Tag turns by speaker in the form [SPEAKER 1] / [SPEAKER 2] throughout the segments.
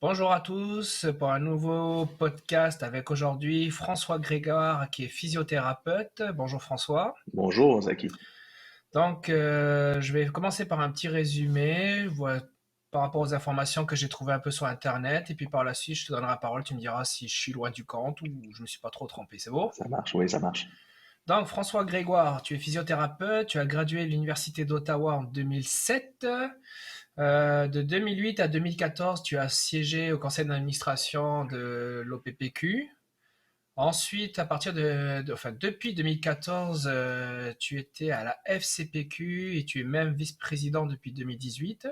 [SPEAKER 1] Bonjour à tous pour un nouveau podcast avec aujourd'hui François Grégoire qui est physiothérapeute. Bonjour François.
[SPEAKER 2] Bonjour, Zaki.
[SPEAKER 1] Donc, je vais commencer par un petit résumé par rapport aux informations que j'ai trouvées un peu sur Internet. Et puis par la suite, je te donnerai la parole. Tu me diras si je suis loin du compte ou je me suis pas trop trompé. C'est beau?
[SPEAKER 2] Ça marche, oui, ça marche.
[SPEAKER 1] Donc, François Grégoire, tu es physiothérapeute. Tu as gradué de l'Université d'Ottawa en 2007. De 2008 à 2014, tu as siégé au conseil d'administration de l'OPPQ. Ensuite, depuis 2014, tu étais à la FCPQ et tu es même vice-président depuis 2018.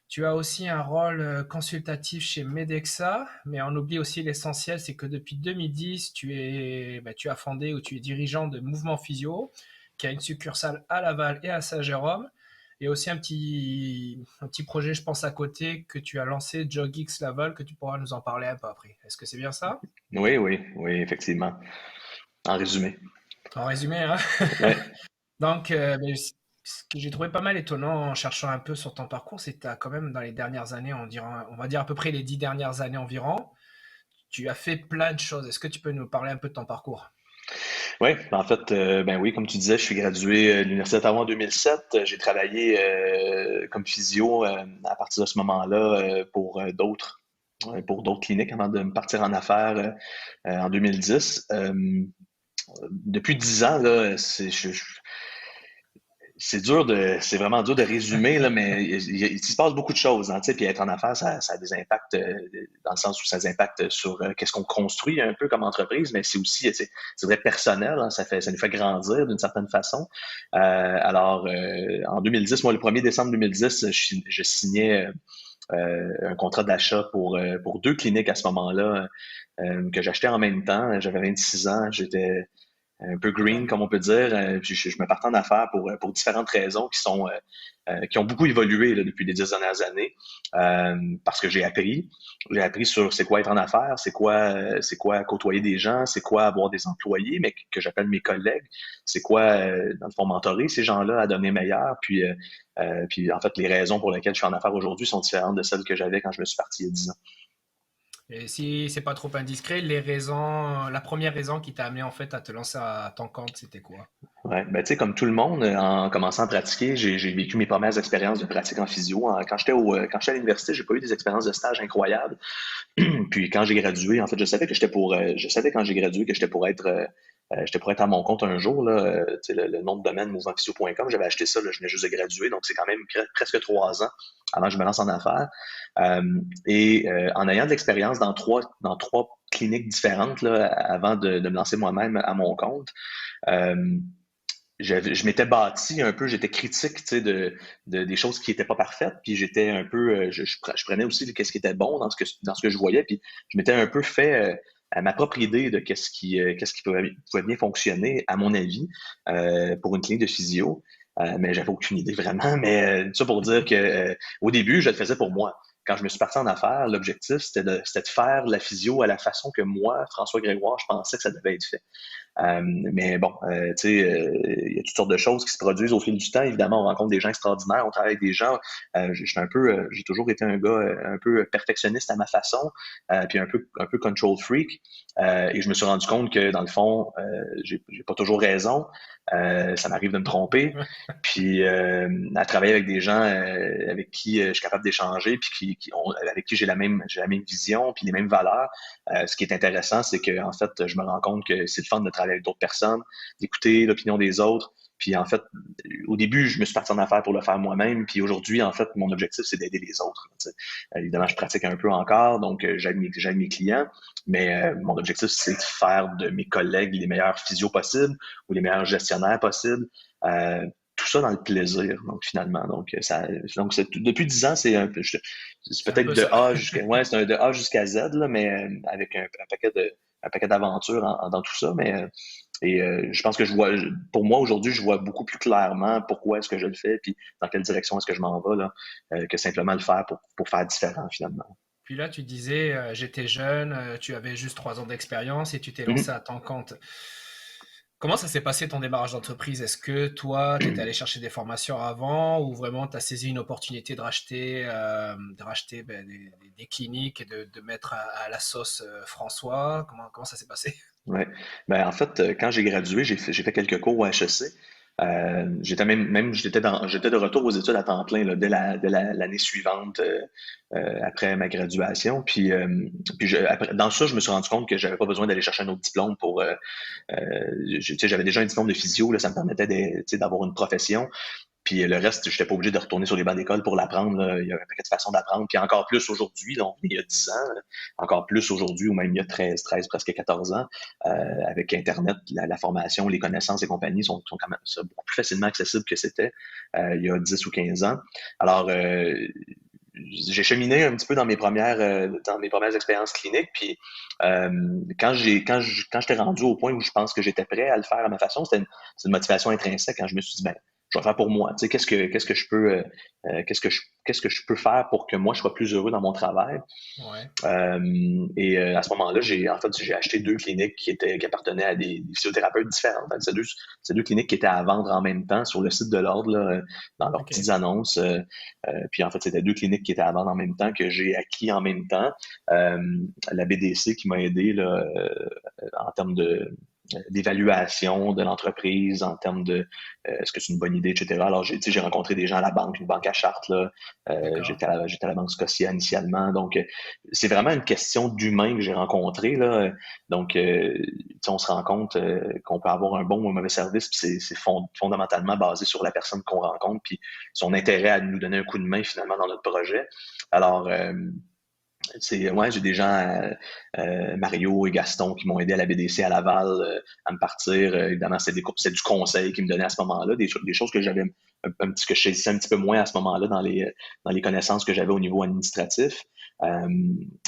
[SPEAKER 1] Tu as aussi un rôle consultatif chez Medexa, mais on oublie aussi l'essentiel, c'est que depuis 2010, tu as fondé ou tu es dirigeant de Mouvement Physio, qui a une succursale à Laval et à Saint-Jérôme. Et aussi un petit projet, je pense, à côté, que tu as lancé, JogX Laval, que tu pourras nous en parler un peu après. Est-ce que c'est bien ça?
[SPEAKER 2] Oui, oui, oui, effectivement. En résumé.
[SPEAKER 1] En résumé, hein?
[SPEAKER 2] Oui,
[SPEAKER 1] Donc, ce que j'ai trouvé pas mal étonnant en cherchant un peu sur ton parcours, c'est que tu as quand même dans les dernières années, on va dire à peu près les 10 dernières années environ, tu as fait plein de choses. Est-ce que tu peux nous parler un peu de ton parcours?
[SPEAKER 2] oui. En fait, ben oui, comme tu disais, je suis gradué de l'Université d'Ottawa en 2007. J'ai travaillé comme physio à partir de ce moment-là pour d'autres cliniques avant de me partir en affaires en 2010. Depuis 10 ans, là, c'est vraiment dur de résumer, là, mais il se passe beaucoup de choses, hein, tu sais, puis être en affaires, ça a des impacts, dans le sens où ça a des impacts sur qu'est-ce qu'on construit un peu comme entreprise, mais c'est aussi, c'est vrai, personnel, hein, ça nous fait grandir d'une certaine façon. En 2010, moi, le 1er décembre 2010, je signais un contrat d'achat pour deux cliniques à ce moment-là, que j'achetais en même temps. J'avais 26 ans, j'étais un peu green,
[SPEAKER 1] D'accord.
[SPEAKER 2] comme on peut dire. Puis je me partais en affaires pour différentes raisons qui ont beaucoup évolué là, depuis les 10 dernières années. Parce que j'ai appris. J'ai appris sur c'est quoi être en affaires, c'est quoi côtoyer des gens, c'est quoi avoir des employés, mais que j'appelle mes collègues. C'est quoi, dans le fond, mentorer ces gens-là à donner meilleur. Puis en fait, les raisons pour lesquelles je suis en affaires aujourd'hui sont différentes de celles que j'avais quand je me suis parti il y a 10 ans.
[SPEAKER 1] Et si c'est pas trop indiscret, la première raison qui t'a amené en fait à te lancer à ton compte, c'était quoi?
[SPEAKER 2] Ouais, ben tu sais, comme tout le monde, en commençant à pratiquer, j'ai vécu mes premières expériences de pratique en physio. Quand j'étais à l'université, j'ai pas eu des expériences de stage incroyables. Puis quand j'ai gradué, en fait, je savais quand j'ai gradué que j'étais pour être à mon compte un jour, là. Tu sais, le nom de domaine mouvementphysio.com, j'avais acheté ça, là, je venais juste de graduer, donc c'est quand même presque 3 ans avant que je me lance en affaires. En ayant de l'expérience dans trois cliniques différentes, là, avant de me lancer moi-même à mon compte, euh, je m'étais bâti un peu, j'étais critique, tu sais, des choses qui étaient pas parfaites, puis j'étais un peu, je prenais aussi qu'est-ce qui était bon dans ce que je voyais, puis je m'étais un peu fait à ma propre idée de qu'est-ce qui pouvait bien fonctionner, à mon avis, pour une clinique de physio. Mais j'avais aucune idée vraiment. Mais tout ça pour dire que au début, je le faisais pour moi. Quand je me suis parti en affaires, l'objectif, c'était de faire la physio à la façon que moi, François Grégoire, je pensais que ça devait être fait. Mais bon, tu sais, il y a toutes sortes de choses qui se produisent au fil du temps. Évidemment, on rencontre des gens extraordinaires, on travaille avec des gens. J'ai toujours été un gars un peu perfectionniste à ma façon, puis un peu control freak. Et je me suis rendu compte que dans le fond, j'ai pas toujours raison. Ça m'arrive de me tromper. Puis à travailler avec des gens avec qui je suis capable d'échanger, puis avec qui j'ai la même vision, puis les mêmes valeurs. Ce qui est intéressant, c'est que en fait, je me rends compte que c'est le fun de travailler avec d'autres personnes, d'écouter l'opinion des autres. Puis en fait, au début, je me suis parti en affaires pour le faire moi-même. Puis aujourd'hui, en fait, mon objectif, c'est d'aider les autres. Tu sais. Évidemment, je pratique un peu encore, donc j'aide mes clients. Mais mon objectif, c'est de faire de mes collègues les meilleurs physios possibles ou les meilleurs gestionnaires possibles. Euh, tout ça dans le plaisir, donc finalement. Depuis 10 ans, c'est
[SPEAKER 1] C'est un
[SPEAKER 2] peut-être
[SPEAKER 1] peu ça.
[SPEAKER 2] c'est un de A jusqu'à Z, là, mais avec un paquet d'aventures dans tout ça. Je pense que pour moi aujourd'hui, je vois beaucoup plus clairement pourquoi est-ce que je le fais, puis dans quelle direction est-ce que je m'en vais, là, que simplement le faire pour faire différent finalement.
[SPEAKER 1] Puis là, tu disais, j'étais jeune, tu avais juste 3 ans d'expérience et tu t'es lancé
[SPEAKER 2] Mhm.
[SPEAKER 1] à ton compte. Comment ça s'est passé ton démarrage d'entreprise? Est-ce que toi, tu étais allé chercher des formations avant ou vraiment tu as saisi une opportunité de racheter des cliniques et de mettre à la sauce François? Comment ça s'est passé?
[SPEAKER 2] Ouais. Ben, en fait, quand j'ai gradué, j'ai fait quelques cours au HEC. J'étais de retour aux études à temps plein là, l'année suivante après ma graduation. Dans ça, je me suis rendu compte que j'avais pas besoin d'aller chercher un autre diplôme pour. Tu sais, j'avais déjà un diplôme de physio, là, ça me permettait tu sais, d'avoir une profession. Puis le reste, je n'étais pas obligé de retourner sur les bancs d'école pour l'apprendre, là. Il y a un paquet de façons d'apprendre. Puis encore plus aujourd'hui, là, il y a 10 ans, là, encore plus aujourd'hui, ou même il y a 13 presque 14 ans, avec Internet, la formation, les connaissances et compagnie sont quand même beaucoup plus facilement accessibles que c'était il y a 10 ou 15 ans. Alors, j'ai cheminé un petit peu dans mes premières expériences cliniques. Puis quand j'étais rendu au point où je pense que j'étais prêt à le faire à ma façon, c'est une motivation intrinsèque. Quand je me suis dit, ben, je vais faire pour moi. Tu sais, qu'est-ce que je peux, qu'est-ce que je peux faire pour que moi je sois plus heureux dans mon travail.
[SPEAKER 1] Ouais,
[SPEAKER 2] À ce moment-là, j'ai acheté deux cliniques qui appartenaient à des physiothérapeutes différents. En fait, c'est deux cliniques qui étaient à vendre en même temps sur le site de l'ordre, là, dans leurs
[SPEAKER 1] ok,
[SPEAKER 2] petites annonces. Puis en fait, c'était deux cliniques qui étaient à vendre en même temps que j'ai acquis en même temps. Euh, la BDC qui m'a aidé là, en termes d'évaluation de l'entreprise, en termes de est-ce que c'est une bonne idée, etc. Alors, tu sais, j'ai rencontré des gens à la banque, une banque à Chartres, là.
[SPEAKER 1] d'accord.
[SPEAKER 2] J'étais à la Banque Scotia initialement. Donc, c'est vraiment une question d'humain que j'ai rencontré, là. Donc, tu sais, on se rend compte qu'on peut avoir un bon ou un mauvais service, puis c'est fondamentalement basé sur la personne qu'on rencontre, puis son intérêt à nous donner un coup de main finalement dans notre projet. Alors, ouais, j'ai des gens, Mario et Gaston, qui m'ont aidé à la BDC à Laval à me partir. Évidemment, c'est du conseil qu'ils me donnaient à ce moment-là, des choses que j'avais que je saisissais un petit peu moins à ce moment-là dans les connaissances que j'avais au niveau administratif. Euh,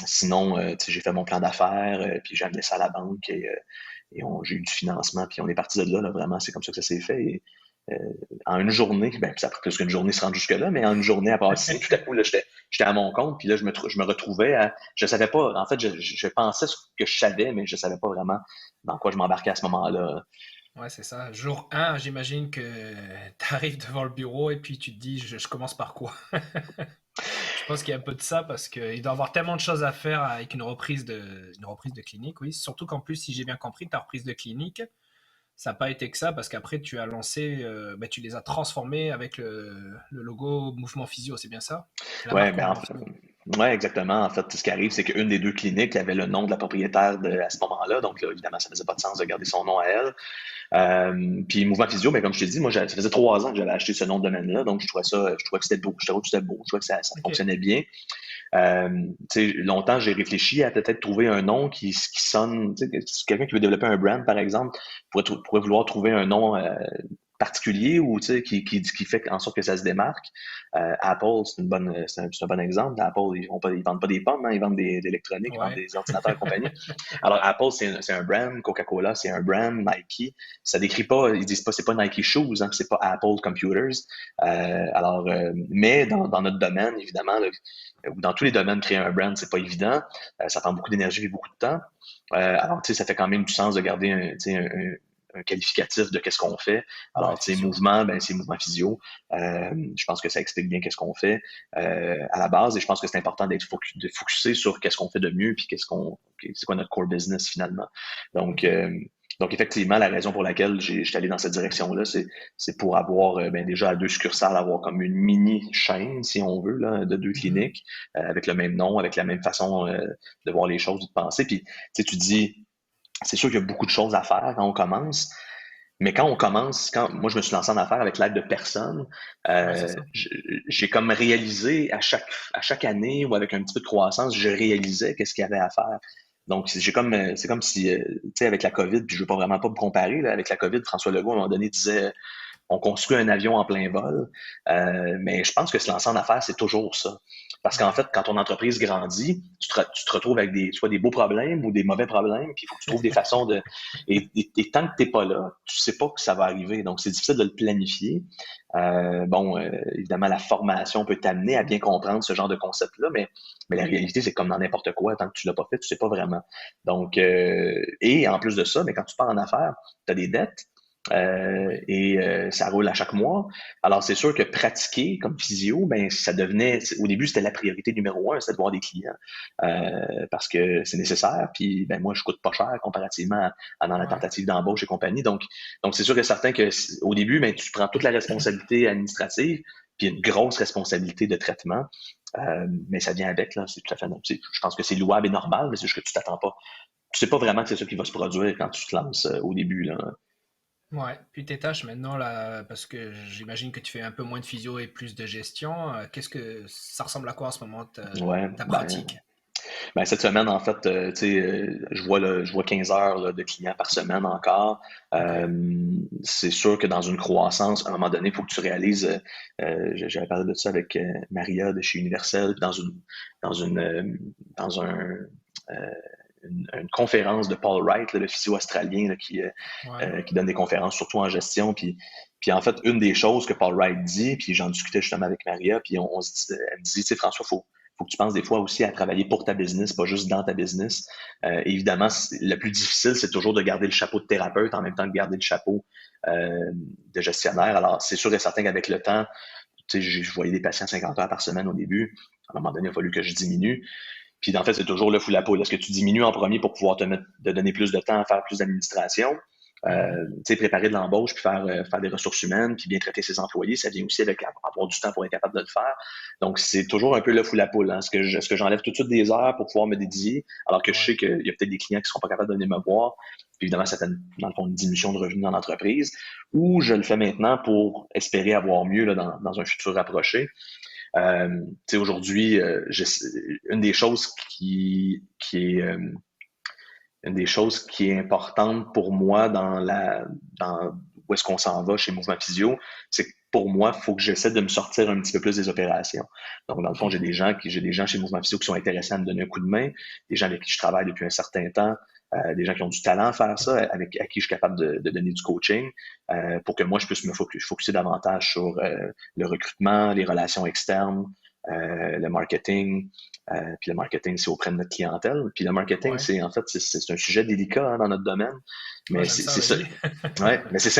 [SPEAKER 2] Sinon, tu sais, j'ai fait mon plan d'affaires, puis j'ai amené ça à la banque j'ai eu du financement, puis on est parti de là, là, vraiment, c'est comme ça que ça s'est fait. Euh, En une journée, ben, ça a pris plus qu'une journée se rendre jusque-là, mais en une journée à passer, tout à coup, là, j'étais à mon compte, puis là, je me retrouvais je savais pas, en fait, je pensais ce que je savais, mais je savais pas vraiment dans quoi je m'embarquais à ce moment-là.
[SPEAKER 1] Ouais, c'est ça. Jour 1, j'imagine que tu arrives devant le bureau et puis tu te dis, je commence par quoi? Je pense qu'il y a un peu de ça parce qu'il doit y avoir tellement de choses à faire avec une reprise de clinique, oui. Surtout qu'en plus, si j'ai bien compris, ta reprise de clinique, ça n'a pas été que ça parce qu'après, tu as lancé, bah, tu les as transformés avec le logo Mouvement Physio, c'est bien ça? La
[SPEAKER 2] Ouais,
[SPEAKER 1] marque
[SPEAKER 2] ben,
[SPEAKER 1] Mouvement Physio.
[SPEAKER 2] ouais, exactement. En fait, ce qui arrive, c'est qu'une des deux cliniques avait le nom de la propriétaire à ce moment-là. Donc, là, évidemment, ça faisait pas de sens de garder son nom à elle. Puis Mouvement Physio, mais comme je t'ai dit, moi, ça faisait 3 ans que j'avais acheté ce nom de domaine-là, donc je trouvais que c'était beau, je trouvais que c'était beau, je trouvais que ça
[SPEAKER 1] Ok.
[SPEAKER 2] fonctionnait bien. Tu sais, longtemps, j'ai réfléchi à peut-être trouver un nom qui sonne, tu sais, si quelqu'un qui veut développer un brand, par exemple, pourrait vouloir trouver un nom particulier ou tu sais, qui fait en sorte que ça se démarque. Apple, c'est un bon exemple. Apple, ils vendent pas des pommes, hein, ils vendent de l'électronique, ils vendent
[SPEAKER 1] Ouais.
[SPEAKER 2] des ordinateurs et compagnie. Alors, Apple, c'est un brand. Coca-Cola, c'est un brand. Nike, ça décrit pas, ils disent pas, c'est pas Nike Shoes, hein, c'est pas Apple Computers. Mais dans notre domaine, évidemment, là, ou dans tous les domaines, créer un brand, c'est pas évident. Ça prend beaucoup d'énergie et beaucoup de temps. Alors, tu sais, ça fait quand même du sens de garder tu sais, un qualificatif de qu'est-ce qu'on fait.
[SPEAKER 1] Ouais,
[SPEAKER 2] Alors, tu
[SPEAKER 1] c'est
[SPEAKER 2] sais,
[SPEAKER 1] sûr.
[SPEAKER 2] mouvement, ben, c'est mouvement physio. Je pense que ça explique bien qu'est-ce qu'on fait à la base et je pense que c'est important de focuser sur qu'est-ce qu'on fait de mieux puis c'est quoi notre core business finalement. Donc,
[SPEAKER 1] Ok.
[SPEAKER 2] euh, donc effectivement, la raison pour laquelle j'étais allé dans cette direction-là, c'est pour avoir ben, déjà à deux succursales, avoir comme une mini chaîne, si on veut, là, de deux
[SPEAKER 1] Mhm.
[SPEAKER 2] cliniques, avec le même nom, avec la même façon de voir les choses, de penser. Puis, tu sais, tu dis, c'est sûr qu'il y a beaucoup de choses à faire quand on commence, mais quand on commence, quand moi je me suis lancé en affaires avec l'aide de personnes,
[SPEAKER 1] Ouais, c'est ça.
[SPEAKER 2] j'ai comme réalisé à chaque année ou avec un petit peu de croissance, je réalisais qu'est-ce qu'il y avait à faire. Donc c'est comme si tu sais avec la COVID, puis je veux pas vraiment pas me comparer là, avec la COVID, François Legault à un moment donné disait on construit un avion en plein vol. Mais je pense que se lancer en affaires, c'est toujours ça. Parce qu'en fait, quand ton entreprise grandit, tu te retrouves avec soit des beaux problèmes ou des mauvais problèmes, puis il faut que tu trouves des façons de... Et tant que tu n'es pas là, tu sais pas que ça va arriver. Donc, c'est difficile de le planifier. Évidemment, la formation peut t'amener à bien comprendre ce genre de concept-là, mais la réalité, c'est comme dans n'importe quoi. Tant que tu l'as pas fait, tu sais pas vraiment. Donc, et en plus de ça, mais quand tu pars en affaires, tu as des dettes. Ça roule à chaque mois. Alors, c'est sûr que pratiquer comme physio, ben, ça devenait, au début, c'était la priorité numéro un, c'était de voir des clients, parce que c'est nécessaire. Puis, ben, moi, je coûte pas cher comparativement dans la
[SPEAKER 1] Ouais.
[SPEAKER 2] tentative d'embauche et compagnie. Donc c'est sûr et certain que au début, ben, tu prends toute la responsabilité administrative, puis une grosse responsabilité de traitement. Mais ça vient avec, là, c'est tout à fait normal. Je pense que c'est louable et normal, mais c'est juste que tu t'attends pas. Tu sais pas vraiment que c'est ça qui va se produire quand tu te lances au début, là.
[SPEAKER 1] Ouais. Puis tes tâches maintenant, là, parce que j'imagine que tu fais un peu moins de physio et plus de gestion. Qu'est-ce que ça ressemble à quoi en ce moment
[SPEAKER 2] Ouais,
[SPEAKER 1] ta
[SPEAKER 2] ben,
[SPEAKER 1] pratique?
[SPEAKER 2] cette semaine, en fait, tu sais, je vois 15 heures là, de clients par semaine encore.
[SPEAKER 1] Ok.
[SPEAKER 2] C'est sûr que dans une croissance, à un moment donné, il faut que tu réalises, j'avais parlé de ça avec Maria de chez Universel, dans une, dans euh, une conférence de Paul Wright, là, le physio australien là,
[SPEAKER 1] Ouais.
[SPEAKER 2] qui donne des conférences surtout en gestion. Puis en fait, une des choses que Paul Wright dit, puis j'en discutais justement avec Maria, puis elle me dit, tu sais, François, faut que tu penses des fois aussi à travailler pour ta business, pas juste dans ta business. Évidemment, le plus difficile, c'est toujours de garder le chapeau de thérapeute en même temps que garder le chapeau de gestionnaire. Alors, c'est sûr et certain qu'avec le temps, tu sais, je voyais des patients 50 heures par semaine au début. À un moment donné, il a fallu que je diminue. Puis en fait, c'est toujours le fou la poule. Est-ce que tu diminues en premier pour pouvoir te donner plus de temps à faire plus d'administration?
[SPEAKER 1] Mhm.
[SPEAKER 2] Tu sais, préparer de l'embauche, puis faire des ressources humaines, puis bien traiter ses employés, ça vient aussi avec avoir du temps pour être capable de le faire. Donc, c'est toujours un peu le fou la poule. Hein. Est-ce que j'enlève tout de suite des heures pour pouvoir me dédier, alors que je
[SPEAKER 1] Ouais.
[SPEAKER 2] sais qu'il y a peut-être des clients qui ne seront pas capables de venir me voir. Puis évidemment, ça fait, dans le fond, une diminution de revenus dans l'entreprise. Ou je le fais maintenant pour espérer avoir mieux là, dans un futur rapproché. Tu sais, aujourd'hui, une des choses qui est une des choses qui est importante pour moi dans où est-ce qu'on s'en va chez Mouvement Physio, c'est que pour moi, il faut que j'essaie de me sortir un petit peu plus des opérations. Donc, dans le fond,
[SPEAKER 1] Mhm.
[SPEAKER 2] j'ai des gens chez Mouvement Physio qui sont intéressés à me donner un coup de main, des gens avec qui je travaille depuis un certain temps, des gens qui ont du talent à faire ça, à qui je suis capable de donner du coaching, pour que moi, je puisse me focuser davantage sur le recrutement, les relations externes, le marketing. Puis le marketing, c'est auprès de notre clientèle. Puis le marketing,
[SPEAKER 1] Ouais.
[SPEAKER 2] c'est un sujet délicat hein, dans notre domaine,
[SPEAKER 1] Ouais,
[SPEAKER 2] mais
[SPEAKER 1] j'aime ça,
[SPEAKER 2] c'est ça.
[SPEAKER 1] vas-y.
[SPEAKER 2] Ouais, mais c'est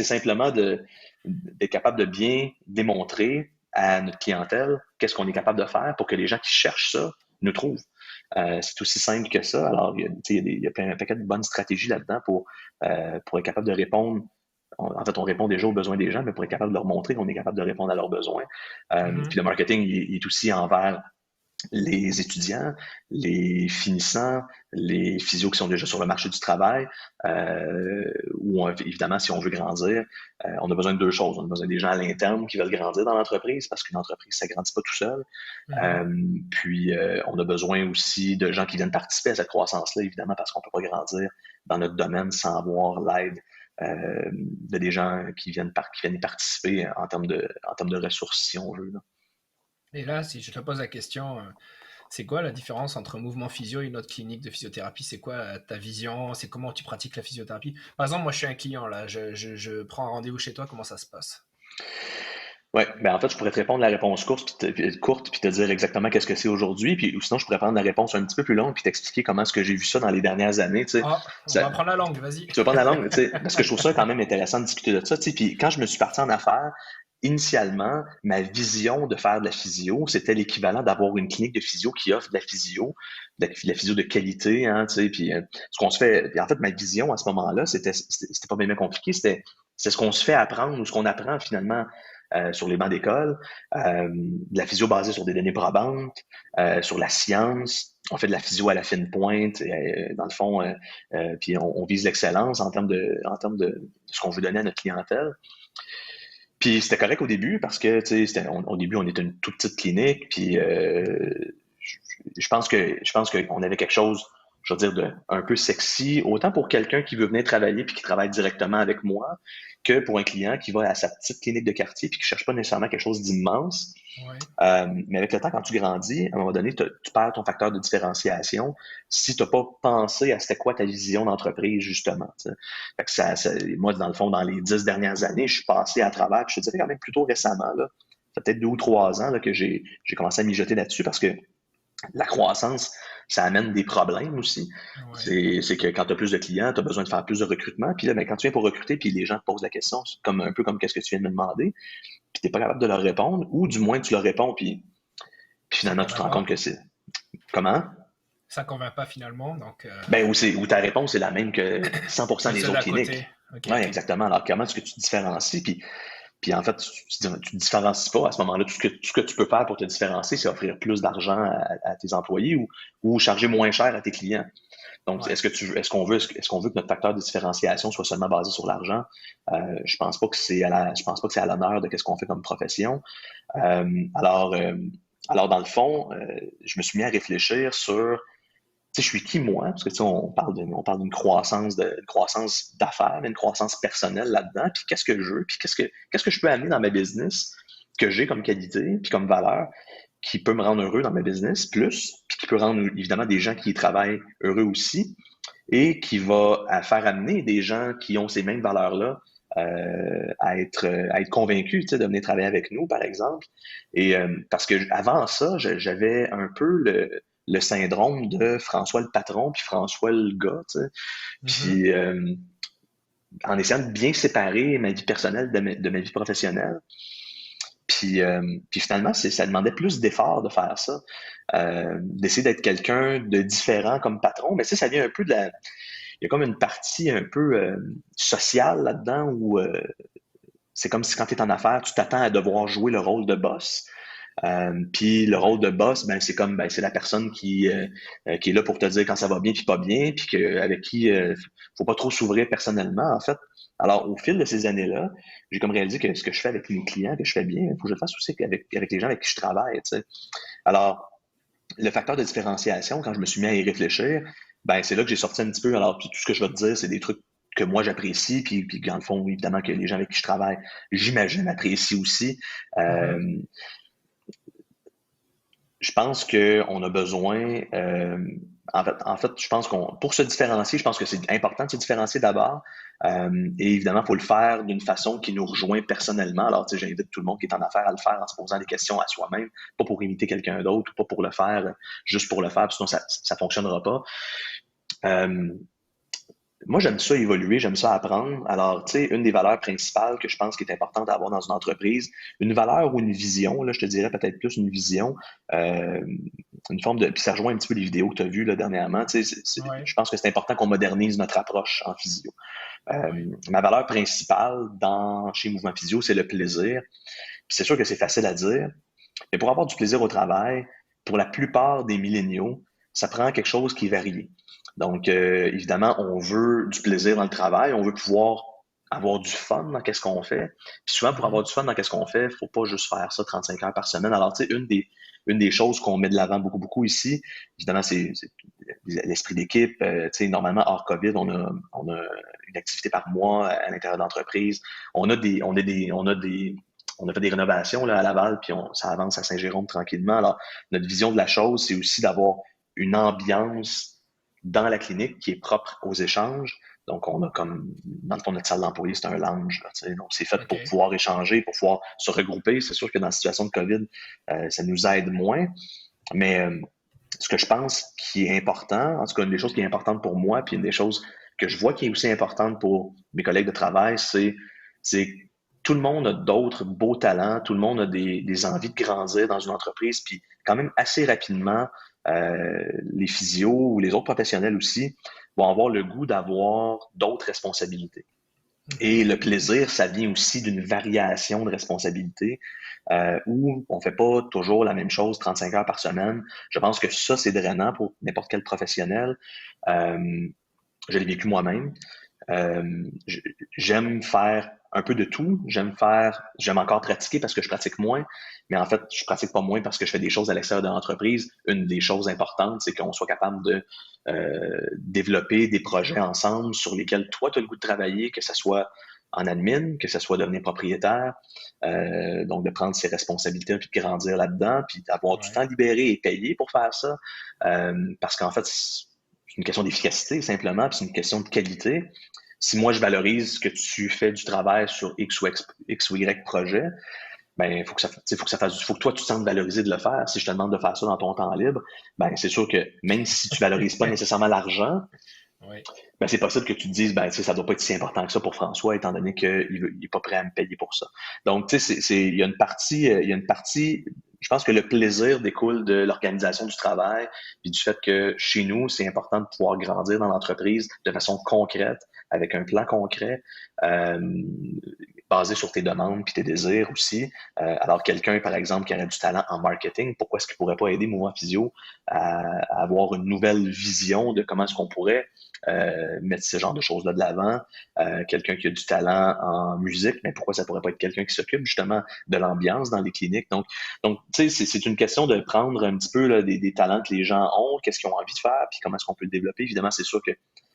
[SPEAKER 2] simplement d'être capable de bien démontrer à notre clientèle qu'est-ce qu'on est capable de faire pour que les gens qui cherchent ça nous trouvent. C'est aussi simple que ça. Alors, il y a un paquet de bonnes stratégies là-dedans pour être capable de répondre. En fait, on répond déjà aux besoins des gens, mais pour être capable de leur montrer qu'on est capable de répondre à leurs besoins. Puis
[SPEAKER 1] Mhm.
[SPEAKER 2] le marketing, il est aussi envers les étudiants, les finissants, les physios qui sont déjà sur le marché du travail, évidemment, si on veut grandir, on a besoin de deux choses. On a besoin des gens à l'interne qui veulent grandir dans l'entreprise parce qu'une entreprise, ça grandit pas tout seul.
[SPEAKER 1] Mhm.
[SPEAKER 2] On a besoin aussi de gens qui viennent participer à cette croissance-là, évidemment, parce qu'on peut pas grandir dans notre domaine sans avoir l'aide de des gens qui viennent y participer en termes de ressources, si on veut. Là.
[SPEAKER 1] Et là, si je te pose la question, c'est quoi la différence entre mouvement physio et une autre clinique de physiothérapie? C'est quoi ta vision? C'est comment tu pratiques la physiothérapie? Par exemple, moi, je suis un client là, je prends un rendez-vous chez toi, comment ça se passe?
[SPEAKER 2] Ouais, ben en fait, je pourrais te répondre la réponse courte puis te dire exactement qu'est-ce que c'est aujourd'hui, puis ou sinon je pourrais prendre la réponse un petit peu plus longue puis t'expliquer comment est-ce que j'ai vu ça dans les dernières années, tu sais.
[SPEAKER 1] Ah, on
[SPEAKER 2] Ça-
[SPEAKER 1] va prendre la langue, vas-y.
[SPEAKER 2] Tu vas prendre la langue, tu sais, parce que je trouve ça quand même intéressant de discuter de ça, tu sais. Puis quand je me suis parti en affaires, initialement, ma vision de faire de la physio, c'était l'équivalent d'avoir une clinique de physio qui offre de la physio, de la physio de qualité, hein, tu sais. Puis ce qu'on se fait, puis en fait, ma vision à ce moment-là, c'était pas bien compliqué, c'est ce qu'on se fait apprendre ou ce qu'on apprend finalement sur les bancs d'école, de la physio basée sur des données probantes, sur la science. On fait de la physio à la fine pointe, dans le fond, puis on vise l'excellence en termes de ce qu'on veut donner à notre clientèle. Puis c'était correct au début parce que, tu sais, au début, on était une toute petite clinique, puis je pense qu'on avait quelque chose, je veux dire, un peu sexy, autant pour quelqu'un qui veut venir travailler puis qui travaille directement avec moi, que pour un client qui va à sa petite clinique de quartier puis qui cherche pas nécessairement quelque chose d'immense.
[SPEAKER 1] Ouais.
[SPEAKER 2] Mais avec le temps, quand tu grandis, à un moment donné, tu perds ton facteur de différenciation si tu n'as pas pensé à c'était quoi ta vision d'entreprise, justement. T'sais. Fait que moi, dans le fond, dans les 10 dernières années, je suis passé à travers, puis je te dirais quand même plutôt récemment, là, ça fait peut-être 2 ou 3 ans là, que j'ai commencé à mijoter là-dessus parce que la croissance, ça amène des problèmes aussi.
[SPEAKER 1] Ouais.
[SPEAKER 2] C'est que quand tu as plus de clients, tu as besoin de faire plus de recrutement. Puis là, ben, quand tu viens pour recruter, puis les gens te posent la question, comme un peu comme qu'est-ce que tu viens de me demander, puis tu n'es pas capable de leur répondre, ou du moins tu leur réponds, puis
[SPEAKER 1] Ça
[SPEAKER 2] finalement tu te
[SPEAKER 1] convainc
[SPEAKER 2] rends compte
[SPEAKER 1] pas.
[SPEAKER 2] que c'est. Comment?
[SPEAKER 1] Ça convainc pas finalement,
[SPEAKER 2] Ben, ou ta réponse est la même que 100%
[SPEAKER 1] que
[SPEAKER 2] des
[SPEAKER 1] ceux
[SPEAKER 2] autres
[SPEAKER 1] d'à côté.
[SPEAKER 2] cliniques.
[SPEAKER 1] Ok,
[SPEAKER 2] Oui,
[SPEAKER 1] ok.
[SPEAKER 2] exactement. Alors, comment est-ce que tu te différencies? Puis en fait, tu te différencies pas à ce moment-là. Tout ce que tu peux faire pour te différencier, c'est offrir plus d'argent à tes employés ou charger moins cher à tes clients. Donc,
[SPEAKER 1] Ouais.
[SPEAKER 2] est-ce qu'on veut que notre facteur de différenciation soit seulement basé sur l'argent? Je pense pas que je pense pas que c'est à l'honneur de ce qu'on fait comme profession. Euh, alors, euh, alors, dans le fond, je me suis mis à réfléchir sur, tu sais, je suis qui moi? Parce que, tu sais, on parle d'une croissance d'affaires, mais une croissance personnelle là-dedans. Puis qu'est-ce que je veux? Puis qu'est-ce que je peux amener dans ma business que j'ai comme qualité, puis comme valeur, qui peut me rendre heureux dans ma business, puis qui peut rendre évidemment des gens qui y travaillent heureux aussi, et qui va faire amener des gens qui ont ces mêmes valeurs-là à être convaincus, tu sais, de venir travailler avec nous, par exemple. Et parce que avant ça, j'avais un peu le syndrome de François le patron puis François le gars, tu sais.
[SPEAKER 1] Mhm.
[SPEAKER 2] Puis en essayant de bien séparer ma vie personnelle de ma vie professionnelle. Puis finalement, ça demandait plus d'efforts de faire ça, d'essayer d'être quelqu'un de différent comme patron. Mais tu sais, ça vient un peu il y a comme une partie un peu sociale là-dedans où c'est comme si quand tu es en affaires, tu t'attends à devoir jouer le rôle de boss. Puis le rôle
[SPEAKER 1] Ouais.
[SPEAKER 2] de boss, ben c'est comme ben c'est la personne qui est là pour te dire quand ça va bien puis pas bien, puis avec qui faut pas trop s'ouvrir personnellement en fait. Alors au fil de ces années-là, j'ai comme réalisé que ce que je fais avec mes clients, que je fais bien, il faut que je le fasse aussi avec les gens avec qui je travaille. Tu sais. Alors le facteur de différenciation, quand je me suis mis à y réfléchir, ben c'est là que j'ai sorti un petit peu. Alors puis tout ce que je vais te dire, c'est des trucs que moi j'apprécie, puis dans le fond évidemment que les gens avec qui je travaille, j'imagine apprécient aussi. Euh,
[SPEAKER 1] Mhm.
[SPEAKER 2] je pense qu'on a besoin, en fait, je pense pour se différencier, je pense que c'est important de se différencier d'abord. Et évidemment, il faut le faire d'une façon qui nous rejoint personnellement. Alors, tu sais, j'invite tout le monde qui est en affaires à le faire en se posant des questions à soi-même, pas pour imiter quelqu'un d'autre ou pas pour le faire juste pour le faire, sinon ça fonctionnera pas. Euh, moi, j'aime ça évoluer, j'aime ça apprendre. Alors, tu sais, une des valeurs principales que je pense qui est importante à avoir dans une entreprise, une valeur ou une vision, là, je te dirais peut-être plus une vision, euh, une forme de. Puis ça rejoint un petit peu les vidéos que tu as vues là, dernièrement. Tu sais,
[SPEAKER 1] Ouais.
[SPEAKER 2] je pense que c'est important qu'on modernise notre approche en physio. Euh,
[SPEAKER 1] Ouais.
[SPEAKER 2] ma valeur principale chez Mouvement Physio, c'est le plaisir. Puis c'est sûr que c'est facile à dire, mais pour avoir du plaisir au travail, pour la plupart des milléniaux, ça prend quelque chose qui est varié. Donc, évidemment, on veut du plaisir dans le travail, on veut pouvoir avoir du fun dans qu'est-ce qu'on fait. Puis souvent, pour
[SPEAKER 1] Mhm.
[SPEAKER 2] avoir du fun dans qu'est-ce qu'on fait, il faut pas juste faire ça 35 heures par semaine. Alors, tu sais, une des choses qu'on met de l'avant beaucoup, beaucoup ici, évidemment, c'est l'esprit d'équipe. Tu sais, normalement, hors COVID, on a une activité par mois à l'intérieur de l'entreprise. On a fait des rénovations là, à Laval, puis ça avance à Saint-Jérôme tranquillement. Alors, notre vision de la chose, c'est aussi d'avoir une ambiance dans la clinique qui est propre aux échanges. Donc, on a comme, dans le fond, notre salle d'employés, c'est un lounge. Là, tu sais. Donc, c'est fait
[SPEAKER 1] Ok.
[SPEAKER 2] pour pouvoir échanger, pour pouvoir se regrouper. C'est sûr que dans la situation de COVID, ça nous aide moins. Mais ce que je pense qui est important, en tout cas, une des choses qui est importante pour moi, puis une des choses que je vois qui est aussi importante pour mes collègues de travail, c'est tout le monde a d'autres beaux talents, tout le monde a des envies de grandir dans une entreprise, puis quand même assez rapidement, les physios ou les autres professionnels aussi vont avoir le goût d'avoir d'autres responsabilités.
[SPEAKER 1] Mhm.
[SPEAKER 2] Et le plaisir, ça vient aussi d'une variation de responsabilités où on fait pas toujours la même chose 35 heures par semaine. Je pense que ça, c'est drainant pour n'importe quel professionnel. Euh, je l'ai vécu moi-même. j- J'aime faire un peu de tout. J'aime encore pratiquer parce que je pratique moins, mais en fait, je pratique pas moins parce que je fais des choses à l'extérieur de l'entreprise. Une des choses importantes, c'est qu'on soit capable de développer des projets ensemble sur lesquels toi, tu as le goût de travailler, que ce soit en admin, que ce soit devenir propriétaire, donc de prendre ses responsabilités puis de grandir là-dedans, puis d'avoir du
[SPEAKER 1] Ouais.
[SPEAKER 2] temps libéré et payé pour faire ça. Parce qu'en fait, c'est une question d'efficacité simplement, puis c'est une question de qualité. Si moi je valorise que tu fais du travail sur X ou Y projet, ben il faut que ça, faut que ça fasse, faut que toi tu te sentes valorisé de le faire. Si je te demande de faire ça dans ton temps libre, ben c'est sûr que même si tu valorises pas nécessairement l'argent,
[SPEAKER 1] Oui,
[SPEAKER 2] ben c'est possible que tu te dises, ben, tu sais, ça doit pas être si important que ça pour François, étant donné il est pas prêt à me payer pour ça. Donc, tu sais, il y a il y a une partie, je pense que le plaisir découle de l'organisation du travail, puis du fait que chez nous, c'est important de pouvoir grandir dans l'entreprise de façon concrète, avec un plan concret, euh, basé sur tes demandes puis tes désirs aussi. Alors, quelqu'un, par exemple, qui aurait du talent en marketing, pourquoi est-ce qu'il pourrait pas aider Mouvement Physio à avoir une nouvelle vision de comment est-ce qu'on pourrait mettre ce genre de choses-là de l'avant. Quelqu'un qui a du talent en musique, mais pourquoi ça pourrait pas être quelqu'un qui s'occupe justement de l'ambiance dans les cliniques? Donc tu sais, c'est une question de prendre un petit peu là, des talents que les gens ont, qu'est-ce qu'ils ont envie de faire, puis comment est-ce qu'on peut le développer. Évidemment, c'est sûr que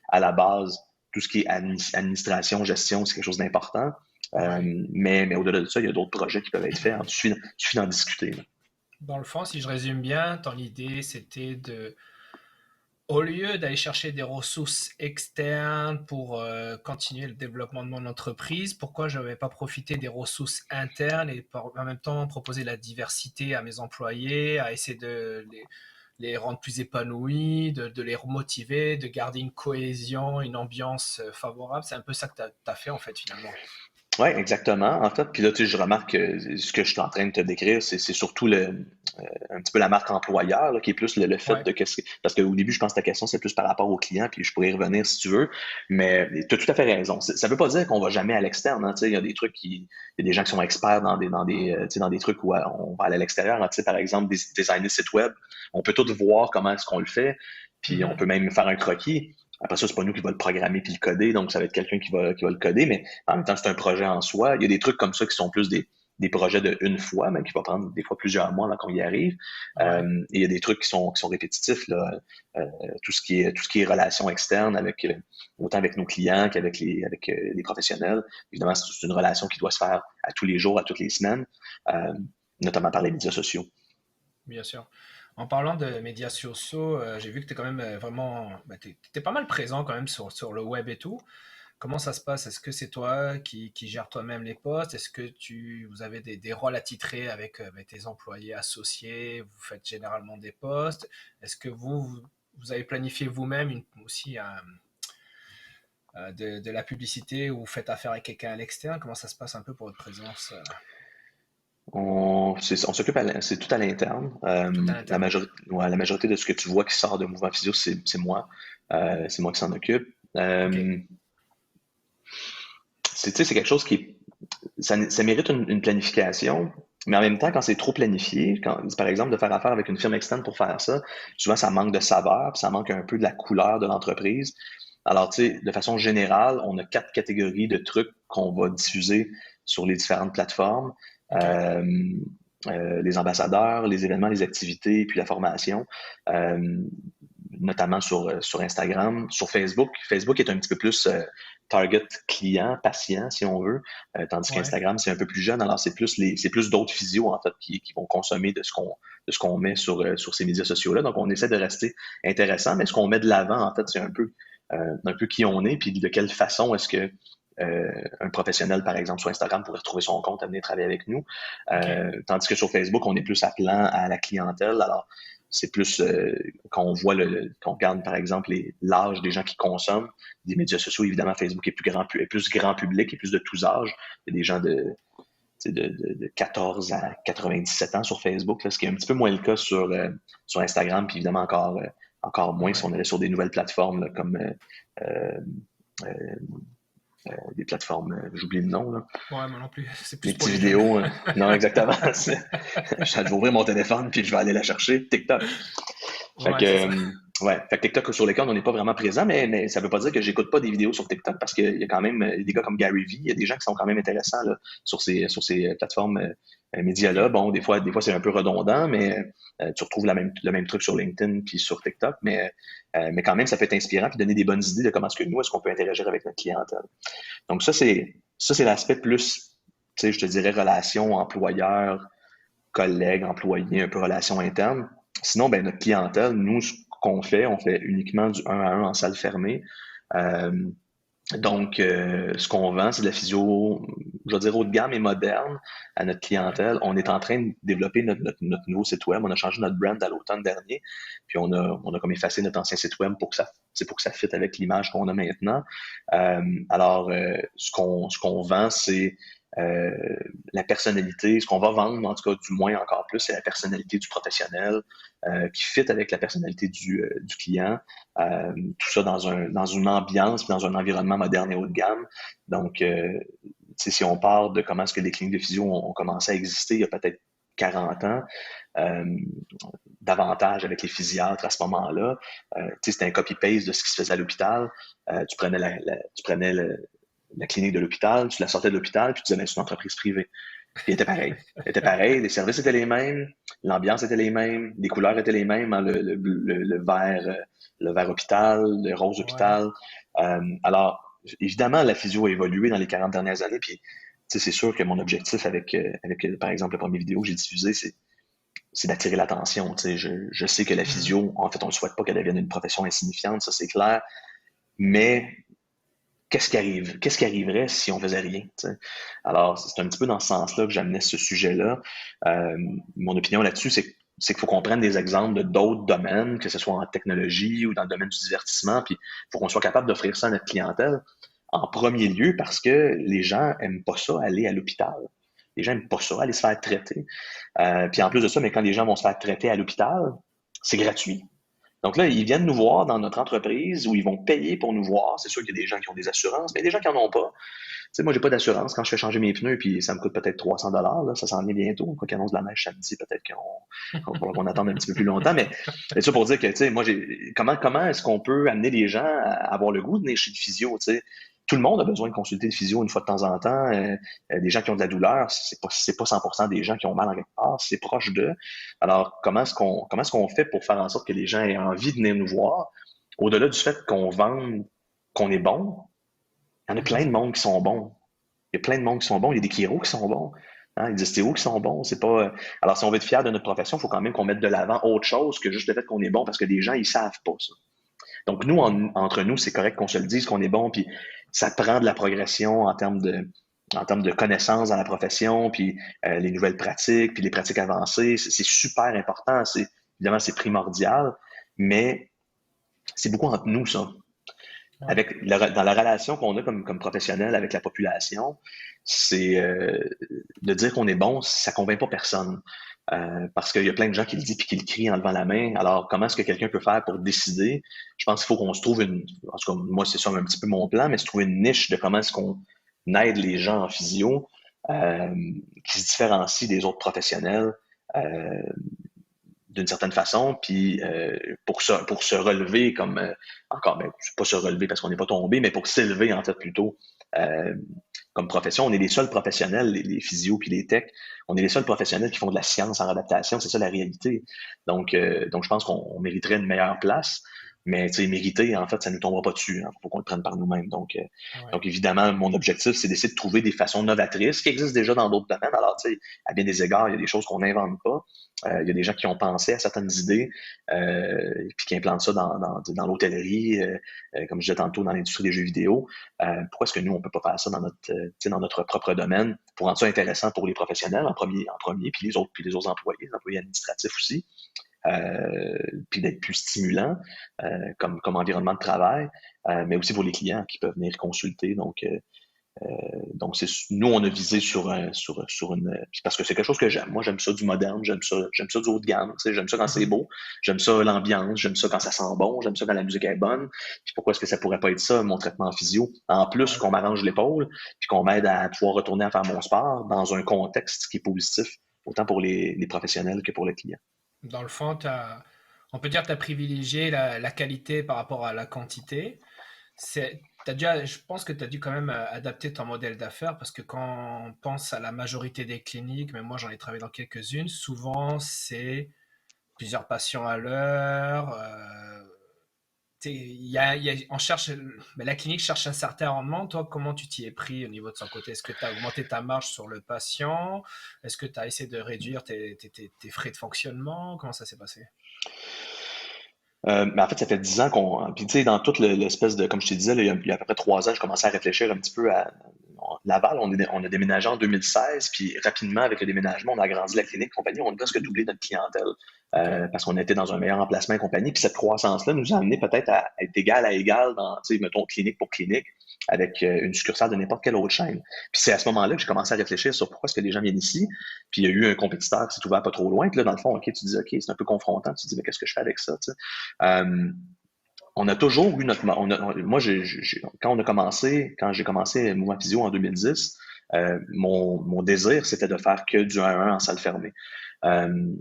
[SPEAKER 2] à la base, tout ce qui est administration, gestion, c'est quelque chose d'important.
[SPEAKER 1] ouais.
[SPEAKER 2] Mais au-delà de ça, il y a d'autres projets qui peuvent être faits. Il suffit d'en discuter, là.
[SPEAKER 1] Dans le fond, si je résume bien, ton idée, c'était de, au lieu d'aller chercher des ressources externes pour continuer le développement de mon entreprise, pourquoi je ne vais pas profiter des ressources internes et en même temps proposer la diversité à mes employés, à essayer de les rendre plus épanouis, de les remotiver, de garder une cohésion, une ambiance favorable. C'est un peu ça que tu as fait en fait finalement.
[SPEAKER 2] Oui, exactement. En fait, puis là, tu sais, je remarque que ce que je suis en train de te décrire, c'est surtout un petit peu la marque employeur, là, qui est plus le fait
[SPEAKER 1] Ouais.
[SPEAKER 2] de parce qu'au début, je pense que ta question, c'est plus par rapport aux clients, puis je pourrais y revenir si tu veux. Mais tu as tout à fait raison. Ça veut pas dire qu'on va jamais à l'externe, hein, tu sais, il y a des trucs il y a des gens qui sont experts tu sais, dans des trucs où on va aller à l'extérieur, hein, tu sais, par exemple, designer site web. On peut tout voir comment est-ce qu'on le fait, puis on
[SPEAKER 1] Mhm.
[SPEAKER 2] peut même faire un croquis. Après ça, c'est pas nous qui va le programmer puis le coder, donc ça va être quelqu'un qui va le coder, mais en même temps, c'est un projet en soi. Il y a des trucs comme ça qui sont plus des projets de une fois, mais qui va prendre des fois plusieurs mois avant qu'on y arrive.
[SPEAKER 1] Ouais.
[SPEAKER 2] Et il y a des trucs qui sont répétitifs, là. Tout ce qui est relations externes avec autant avec nos clients qu'avec les professionnels. Évidemment, c'est une relation qui doit se faire à tous les jours, à toutes les semaines, euh, notamment par les médias sociaux.
[SPEAKER 1] Bien sûr. En parlant de médias sociaux, j'ai vu que tu es quand même vraiment, bah, t'es pas mal présent quand même sur le web et tout. Comment ça se passe? Est-ce que c'est toi qui gères toi-même les postes? Est-ce que vous avez des rôles attitrés avec tes employés associés? Vous faites généralement des postes? Est-ce que vous avez planifié vous-même aussi de la publicité ou vous faites affaire avec quelqu'un à l'externe? Comment ça se passe un peu pour votre présence
[SPEAKER 2] On s'occupe, c'est tout à l'interne.
[SPEAKER 1] tout à l'interne? Ok.
[SPEAKER 2] La majorité de ce que tu vois qui sort de Mouvement Physio, c'est moi. C'est moi qui s'en occupe.
[SPEAKER 1] Ok.
[SPEAKER 2] Tu sais, c'est quelque chose ça mérite une planification, mais en même temps, quand c'est trop planifié, par exemple, de faire affaire avec une firme externe pour faire ça, souvent ça manque de saveur, puis ça manque un peu de la couleur de l'entreprise. Alors, tu sais, de façon générale, on a 4 catégories de trucs qu'on va diffuser sur les différentes plateformes.
[SPEAKER 1] Ok.
[SPEAKER 2] Euh, les ambassadeurs, les événements, les activités, puis la formation. Euh, Notamment sur Instagram, sur Facebook. Facebook est un petit peu plus target client, patient, si on veut, tandis
[SPEAKER 1] Ouais.
[SPEAKER 2] qu'Instagram, c'est un peu plus jeune. Alors, c'est plus d'autres physios, en fait, qui vont consommer de ce qu'on met sur ces médias sociaux-là. Donc, on essaie de rester intéressant, mais ce qu'on met de l'avant, en fait, c'est un peu qui on est, puis de quelle façon est-ce que un professionnel, par exemple, sur Instagram pourrait retrouver son compte à venir travailler avec nous.
[SPEAKER 1] Ok.
[SPEAKER 2] Tandis que sur Facebook, on est plus appelant à la clientèle. Alors, c'est plus quand on voit qu'on regarde, par exemple, l'âge des gens qui consomment des médias sociaux, évidemment, Facebook est plus grand public et plus de tous âges. Il y a des gens tu sais, de 14 à 97 ans sur Facebook, là, ce qui est un petit peu moins le cas sur Instagram, puis évidemment encore moins si
[SPEAKER 1] Ouais.
[SPEAKER 2] on allait sur des nouvelles plateformes là, comme euh, euh, des plateformes, j'oublie le nom, là.
[SPEAKER 1] Ouais, moi non plus. C'est
[SPEAKER 2] Les
[SPEAKER 1] plus pour
[SPEAKER 2] petites
[SPEAKER 1] les jeunes.
[SPEAKER 2] vidéos, non, exactement. Je vais ouvrir mon téléphone puis je vais aller la chercher. TikTok. Fait
[SPEAKER 1] Ouais,
[SPEAKER 2] que,
[SPEAKER 1] c'est ça.
[SPEAKER 2] Ouais, fait que TikTok sur lequel on n'est pas vraiment présent, mais ça veut pas dire que j'écoute pas des vidéos sur TikTok parce qu'il y a quand même des gars comme Gary Vee, il y a des gens qui sont quand même intéressants là, sur ces plateformes médias-là.
[SPEAKER 1] OK.
[SPEAKER 2] Bon, des fois c'est un peu redondant, mais tu retrouves le même truc sur LinkedIn puis sur TikTok, mais quand même, ça peut être inspirant puis donner des bonnes idées de comment est-ce qu'on peut interagir avec notre clientèle. Donc ça c'est l'aspect plus, tu sais, je te dirais relation employeur, collègue, employé, un peu relation interne. Sinon, ben, notre clientèle, nous, ce qu'on fait, on fait uniquement du 1 à 1 en salle fermée. Euh, donc, ce qu'on vend, c'est de la physio, je veux dire, haut de gamme et moderne à notre
[SPEAKER 1] Ouais.
[SPEAKER 2] clientèle. On est en train de développer notre nouveau site web. On a changé notre brand à l'automne dernier. Puis on a comme effacé notre ancien site web pour que ça, c'est pour que ça fitte avec l'image qu'on a maintenant. Alors, ce qu'on vend, c'est euh, la personnalité. Ce qu'on va vendre, en tout cas, du moins encore plus, c'est la personnalité du professionnel qui fit avec la personnalité du client. Tout ça dans une ambiance, dans un environnement moderne et haut de gamme. Donc, si on part de comment est-ce que les cliniques de physio ont commencé à exister il y a peut-être 40 ans, euh, davantage avec les physiatres à ce moment-là. C'était un copy-paste de ce qui se faisait à l'hôpital. Tu prenais la clinique de l'hôpital, tu la sortais de l'hôpital, puis tu disais, ben, c'est une entreprise privée. Puis elle était pareil. Elle était pareil, les services étaient les mêmes, l'ambiance était les mêmes, les couleurs étaient les mêmes, hein, le vert hôpital, le rose
[SPEAKER 1] Ouais.
[SPEAKER 2] hôpital. Alors, évidemment, la physio a évolué dans les 40 dernières années, puis c'est sûr que mon objectif avec, par exemple, le premier vidéo que j'ai diffusé, c'est d'attirer l'attention. Je sais que la
[SPEAKER 1] Mhm.
[SPEAKER 2] physio, en fait, on ne souhaite pas qu'elle devienne une profession insignifiante, ça c'est clair, mais qu'est-ce qui arriverait si on faisait rien, t'sais? Alors, c'est un petit peu dans ce sens-là que j'amenais ce sujet-là. Euh, Mon opinion là-dessus, c'est qu'il faut qu'on prenne des exemples de d'autres domaines, que ce soit en technologie ou dans le domaine du divertissement, puis il faut qu'on soit capable d'offrir ça à notre clientèle en premier lieu parce que les gens aiment pas ça aller à l'hôpital. Les gens aiment pas ça aller se faire traiter. Puis en plus de ça, mais quand les gens vont se faire traiter à l'hôpital, c'est gratuit. Donc là, ils viennent nous voir dans notre entreprise où ils vont payer pour nous voir. C'est sûr qu'il y a des gens qui ont des assurances, mais il y a des gens qui n'en ont pas. Tu sais, moi, j'ai pas d'assurance quand je fais changer mes pneus, puis ça me coûte peut-être 300 $. Ça s'en vient bientôt. Quoi qu'il annonce de la neige samedi, peut-être qu'on attend un petit peu plus longtemps. Mais ça pour dire que, tu sais, moi, comment est-ce qu'on peut amener les gens à avoir le goût de venir chez le physio, tu sais? Tout le monde a besoin de consulter le physio une fois de temps en temps. Des gens qui ont de la douleur, c'est pas 100% des gens qui ont mal en quelque part, c'est proche d'eux. Alors, comment est-ce qu'on fait pour faire en sorte que les gens aient envie de venir nous voir, au-delà du fait qu'on vende, qu'on est bon, il y en a plein
[SPEAKER 1] Mhm.
[SPEAKER 2] de monde qui sont bons. Il y a plein de monde qui sont bons. Il y a des chiro qui sont bons. Hein, il y a des ostéos qui sont bons. C'est pas. Alors, si on veut être fier de notre profession, il faut quand même qu'on mette de l'avant autre chose que juste le fait qu'on est bon, parce que les gens, ils savent pas ça. Donc, nous,
[SPEAKER 1] Mhm.
[SPEAKER 2] entre nous, c'est correct qu'on se le dise qu'on est bon, puis ça prend de la progression en termes de connaissances dans la profession, puis les nouvelles pratiques, puis les pratiques avancées. C'est super important. Évidemment, c'est primordial, mais c'est beaucoup entre nous, ça.
[SPEAKER 1] Ouais.
[SPEAKER 2] Dans la relation qu'on a comme professionnel avec la population, c'est de dire qu'on est bon, ça convainc pas personne. Parce qu'il y a plein de gens qui le disent puis qui le crient en levant la main. Alors, comment est-ce que quelqu'un peut faire pour décider? Je pense qu'il faut qu'on se trouve en tout cas, moi, c'est ça un petit peu mon plan, mais se trouver une niche de comment est-ce qu'on aide les gens en physio euh, qui se différencient des autres professionnels. Euh, d'une certaine façon, puis pour se relever comme encore, ben, pas se relever parce qu'on n'est pas tombé, mais pour s'élever en fait plutôt euh, comme profession. On est les seuls professionnels, les physios puis les techs, on est les seuls professionnels qui font de la science en adaptation, c'est ça la réalité. Donc je pense qu'on mériterait une meilleure place. Mais tu sais, mériter, en fait, ça ne nous tombera pas dessus. Il faut qu'on le prenne par nous-mêmes.
[SPEAKER 1] Ouais.
[SPEAKER 2] Donc, évidemment, mon objectif, c'est d'essayer de trouver des façons novatrices qui existent déjà dans d'autres domaines. Alors, tu sais, à bien des égards, il y a des choses qu'on n'invente pas. Il y a des gens qui ont pensé à certaines idées, puis qui implantent ça dans l'hôtellerie, comme je disais tantôt, dans l'industrie des jeux vidéo. Pourquoi est-ce que nous, on ne peut pas faire ça dans notre propre domaine pour rendre ça intéressant pour les professionnels en premier, puis les autres employés, les employés administratifs aussi, puis d'être plus stimulant comme environnement de travail, mais aussi pour les clients qui peuvent venir consulter. Donc, nous, on a visé sur une. Parce que c'est quelque chose que j'aime. Moi, j'aime ça du moderne, j'aime ça du haut de gamme. J'aime ça quand c'est
[SPEAKER 1] Mhm.
[SPEAKER 2] beau, j'aime ça l'ambiance, j'aime ça quand ça sent bon, j'aime ça quand la musique est bonne. Puis pourquoi est-ce que ça pourrait pas être ça, mon traitement en physio? En plus,
[SPEAKER 1] Ouais.
[SPEAKER 2] qu'on m'arrange l'épaule, puis qu'on m'aide à pouvoir retourner à faire mon sport dans un contexte qui est positif, autant pour les professionnels que pour le client.
[SPEAKER 1] Dans le fond, On peut dire que tu as privilégié la qualité par rapport à la quantité. Je pense que tu as dû quand même adapter ton modèle d'affaires parce que quand on pense à la majorité des cliniques, mais moi j'en ai travaillé dans quelques-unes, souvent c'est plusieurs patients à l'heure. On cherche, mais la clinique cherche un certain rendement. Toi, comment tu t'y es pris au niveau de son côté? Est-ce que tu as augmenté ta marge sur le patient? Est-ce que tu as essayé de réduire tes frais de fonctionnement? Comment ça s'est passé?
[SPEAKER 2] Mais en fait, ça fait 10 ans qu'on. Puis, tu sais, dans toute l'espèce de. Comme je te disais, là, il y a à peu près 3 ans, je commençais à réfléchir un petit peu à. Laval, on a déménagé en 2016, puis rapidement, avec le déménagement, on a agrandi la clinique et compagnie, on a presque doublé notre clientèle
[SPEAKER 1] Ok.
[SPEAKER 2] parce qu'on était dans un meilleur emplacement et compagnie. Puis cette croissance-là nous a amené peut-être à être égal à égal dans, tu sais, mettons, clinique pour clinique, avec une succursale de n'importe quelle autre chaîne. Puis c'est à ce moment-là que j'ai commencé à réfléchir sur pourquoi est-ce que les gens viennent ici. Puis il y a eu un compétiteur qui s'est ouvert pas trop loin. Puis là, dans le fond, OK, tu dis, OK, c'est un peu confrontant. Tu te dis, mais qu'est-ce que je fais avec ça, tu sais? Euh, on a toujours eu notre. Moi, quand j'ai commencé Mouvement Physio en 2010, mon désir, c'était de faire que du 1 à 1 en salle fermée.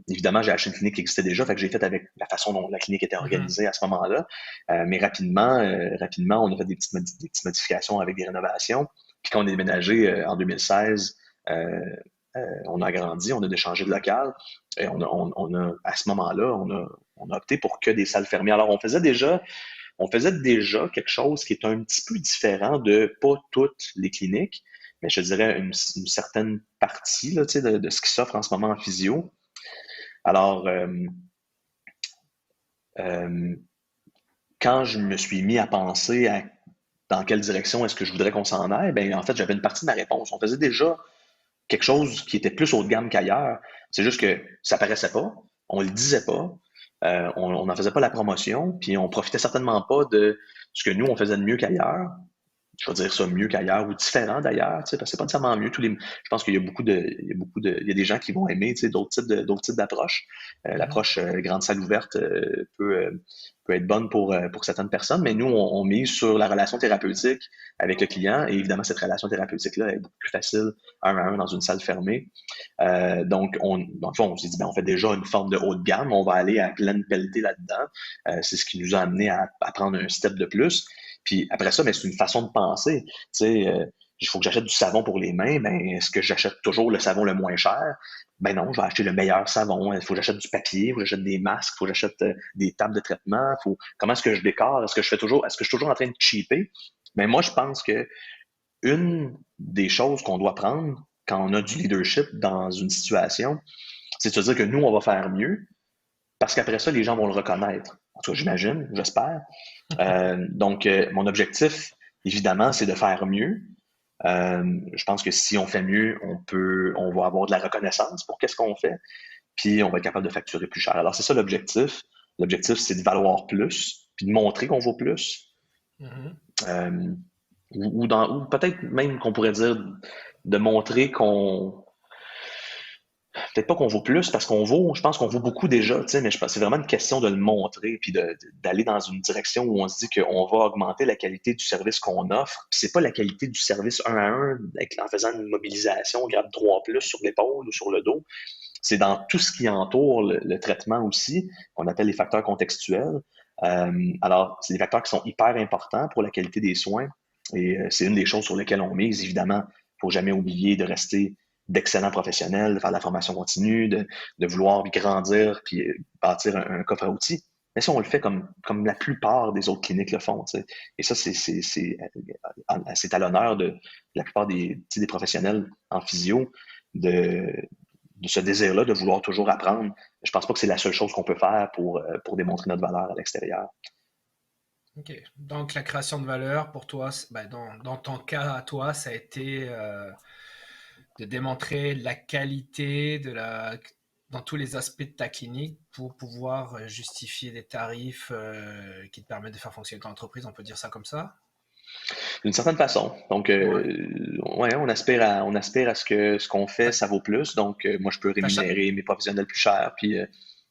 [SPEAKER 2] Évidemment, j'ai acheté une clinique qui existait déjà, fait que j'ai fait avec la façon dont la clinique était
[SPEAKER 1] Mhm.
[SPEAKER 2] organisée à ce moment-là. Mais rapidement, on a fait des petites modifications avec des rénovations. Puis quand on est déménagé en 2016, on a agrandi, on a déchangé de local. Et à ce moment-là, on a opté pour que des salles fermées. Alors, on faisait déjà quelque chose qui est un petit peu différent de pas toutes les cliniques, mais je dirais une certaine partie là, tu sais, de ce qui s'offre en ce moment en physio. Alors, euh, quand je me suis mis à penser à dans quelle direction est-ce que je voudrais qu'on s'en aille, ben en fait, j'avais une partie de ma réponse. On faisait déjà quelque chose qui était plus haut de gamme qu'ailleurs. C'est juste que ça paraissait pas, on le disait pas, on n'en faisait pas la promotion, puis on profitait certainement pas de ce que nous, on faisait de mieux qu'ailleurs. Je vais dire ça mieux qu'ailleurs ou différent d'ailleurs, tu sais, parce que c'est pas nécessairement mieux. Je pense qu'il y a il y a des gens qui vont aimer, tu sais, d'autres types d'approches.
[SPEAKER 1] Mhm.
[SPEAKER 2] L'approche grande salle ouverte peut être bonne pour certaines personnes, mais nous, on mise sur la relation thérapeutique avec le client et évidemment, cette relation thérapeutique-là est beaucoup plus facile un à un dans une salle fermée. Donc, dans le fond, on s'est dit, ben, on fait déjà une forme de haut de gamme, on va aller à pleine pelletée là-dedans. C'est ce qui nous a amené à prendre un step de plus. Puis après ça, mais c'est une façon de penser. Tu sais, il faut que j'achète du savon pour les mains, ben est-ce que j'achète toujours le savon le moins cher? Ben non, je vais acheter le meilleur savon. Il faut que j'achète du papier, il faut que j'achète des masques, il faut que j'achète des tables de traitement. Comment est-ce que je décore? Est-ce que je suis toujours en train de cheaper? Mais moi, je pense que une des choses qu'on doit prendre quand on a du leadership dans une situation, c'est de se dire que nous, on va faire mieux, parce qu'après ça, les gens vont le reconnaître. En tout cas, j'imagine, j'espère. Donc, mon objectif, évidemment, c'est de faire mieux. Je pense que si on fait mieux, on va avoir de la reconnaissance pour qu'est-ce qu'on fait, puis on va être capable de facturer plus cher. Alors, c'est ça l'objectif. L'objectif, c'est de valoir plus, puis de montrer qu'on vaut plus.
[SPEAKER 1] Mhm.
[SPEAKER 2] Euh, ou peut-être même qu'on pourrait dire de montrer qu'on peut-être pas qu'on vaut plus parce je pense qu'on vaut beaucoup déjà, tu sais, mais je pense que c'est vraiment une question de le montrer puis d'aller dans une direction où on se dit qu'on va augmenter la qualité du service qu'on offre. Puis c'est pas la qualité du service un à un en faisant une mobilisation grade 3 plus sur l'épaule ou sur le dos. C'est dans tout ce qui entoure le traitement aussi, qu'on appelle les facteurs contextuels. Alors, c'est des facteurs qui sont hyper importants pour la qualité des soins et c'est une des choses sur lesquelles on mise. Évidemment, il ne faut jamais oublier de rester d'excellents professionnels, de faire de la formation continue, de vouloir grandir puis bâtir un coffre à outils. Mais ça, on le fait comme la plupart des autres cliniques le font. Tu sais. Et ça, c'est à l'honneur de la plupart des professionnels en physio de, de ce désir-là de vouloir toujours apprendre. Je pense pas que c'est la seule chose qu'on peut faire pour démontrer notre valeur à l'extérieur.
[SPEAKER 1] Ok. Donc la création de valeur pour toi, dans ton cas à toi, ça a été de démontrer la qualité dans tous les aspects de ta clinique pour pouvoir justifier des tarifs qui te permettent de faire fonctionner ton entreprise, on peut dire ça comme ça?
[SPEAKER 2] D'une certaine façon. Donc,
[SPEAKER 1] Ouais.
[SPEAKER 2] ouais, on aspire à ce qu'on fait,
[SPEAKER 1] T'as,
[SPEAKER 2] ça vaut plus. Donc, moi, je peux
[SPEAKER 1] t'as cha-
[SPEAKER 2] rémunérer mes professionnels plus cher. Puis,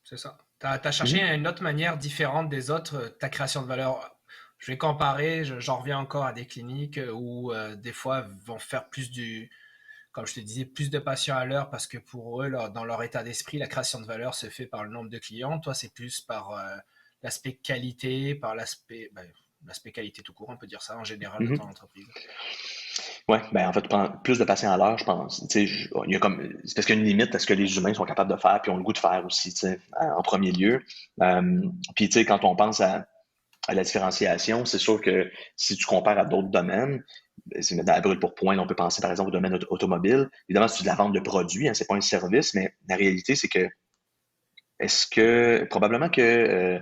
[SPEAKER 1] c'est ça. T'as cherché
[SPEAKER 2] mhm.
[SPEAKER 1] une autre manière différente des autres, ta création de valeur. Je vais comparer, j'en reviens encore à des cliniques où des fois vont faire plus comme je te disais, plus de patients à l'heure parce que pour eux, dans leur état d'esprit, la création de valeur se fait par le nombre de clients. Toi, c'est plus par l'aspect qualité, par l'aspect qualité tout court, on peut dire ça en général de ton
[SPEAKER 2] Mhm.
[SPEAKER 1] entreprise.
[SPEAKER 2] Ouais, ben en fait, plus de patients à l'heure, je pense. Tu sais, il y a comme, c'est parce qu'il y a une limite à ce que les humains sont capables de faire, puis ont le goût de faire aussi, tu sais, en premier lieu. Puis tu sais, quand on pense à la différenciation, c'est sûr que si tu compares à d'autres domaines, c'est dans la brûle pour point, on peut penser par exemple au domaine automobile. Évidemment, c'est de la vente de produits, hein, c'est pas un service, mais la réalité, c'est que est-ce que probablement que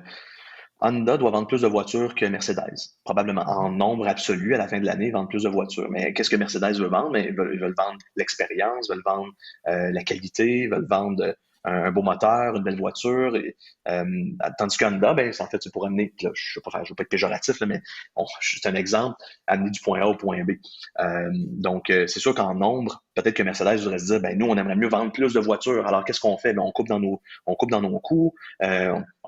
[SPEAKER 2] Honda doit vendre plus de voitures que Mercedes. Probablement. En
[SPEAKER 1] Mhm.
[SPEAKER 2] nombre absolu, à la fin de l'année, ils vendent plus de voitures. Mais qu'est-ce que Mercedes veut vendre? Mais ils veulent vendre l'expérience, veulent vendre la qualité, veulent vendre un beau moteur, une belle voiture. Euh, tandis qu'Honda, ben, en fait, c'est pour amener, là, je veux pas être péjoratif, là, mais c'est un exemple, amener du point A au point B. Donc, c'est sûr qu'en nombre, peut-être que Mercedes voudrait se dire, ben, nous, on aimerait mieux vendre plus de voitures. Alors, qu'est-ce qu'on fait? Ben, on coupe dans nos coûts.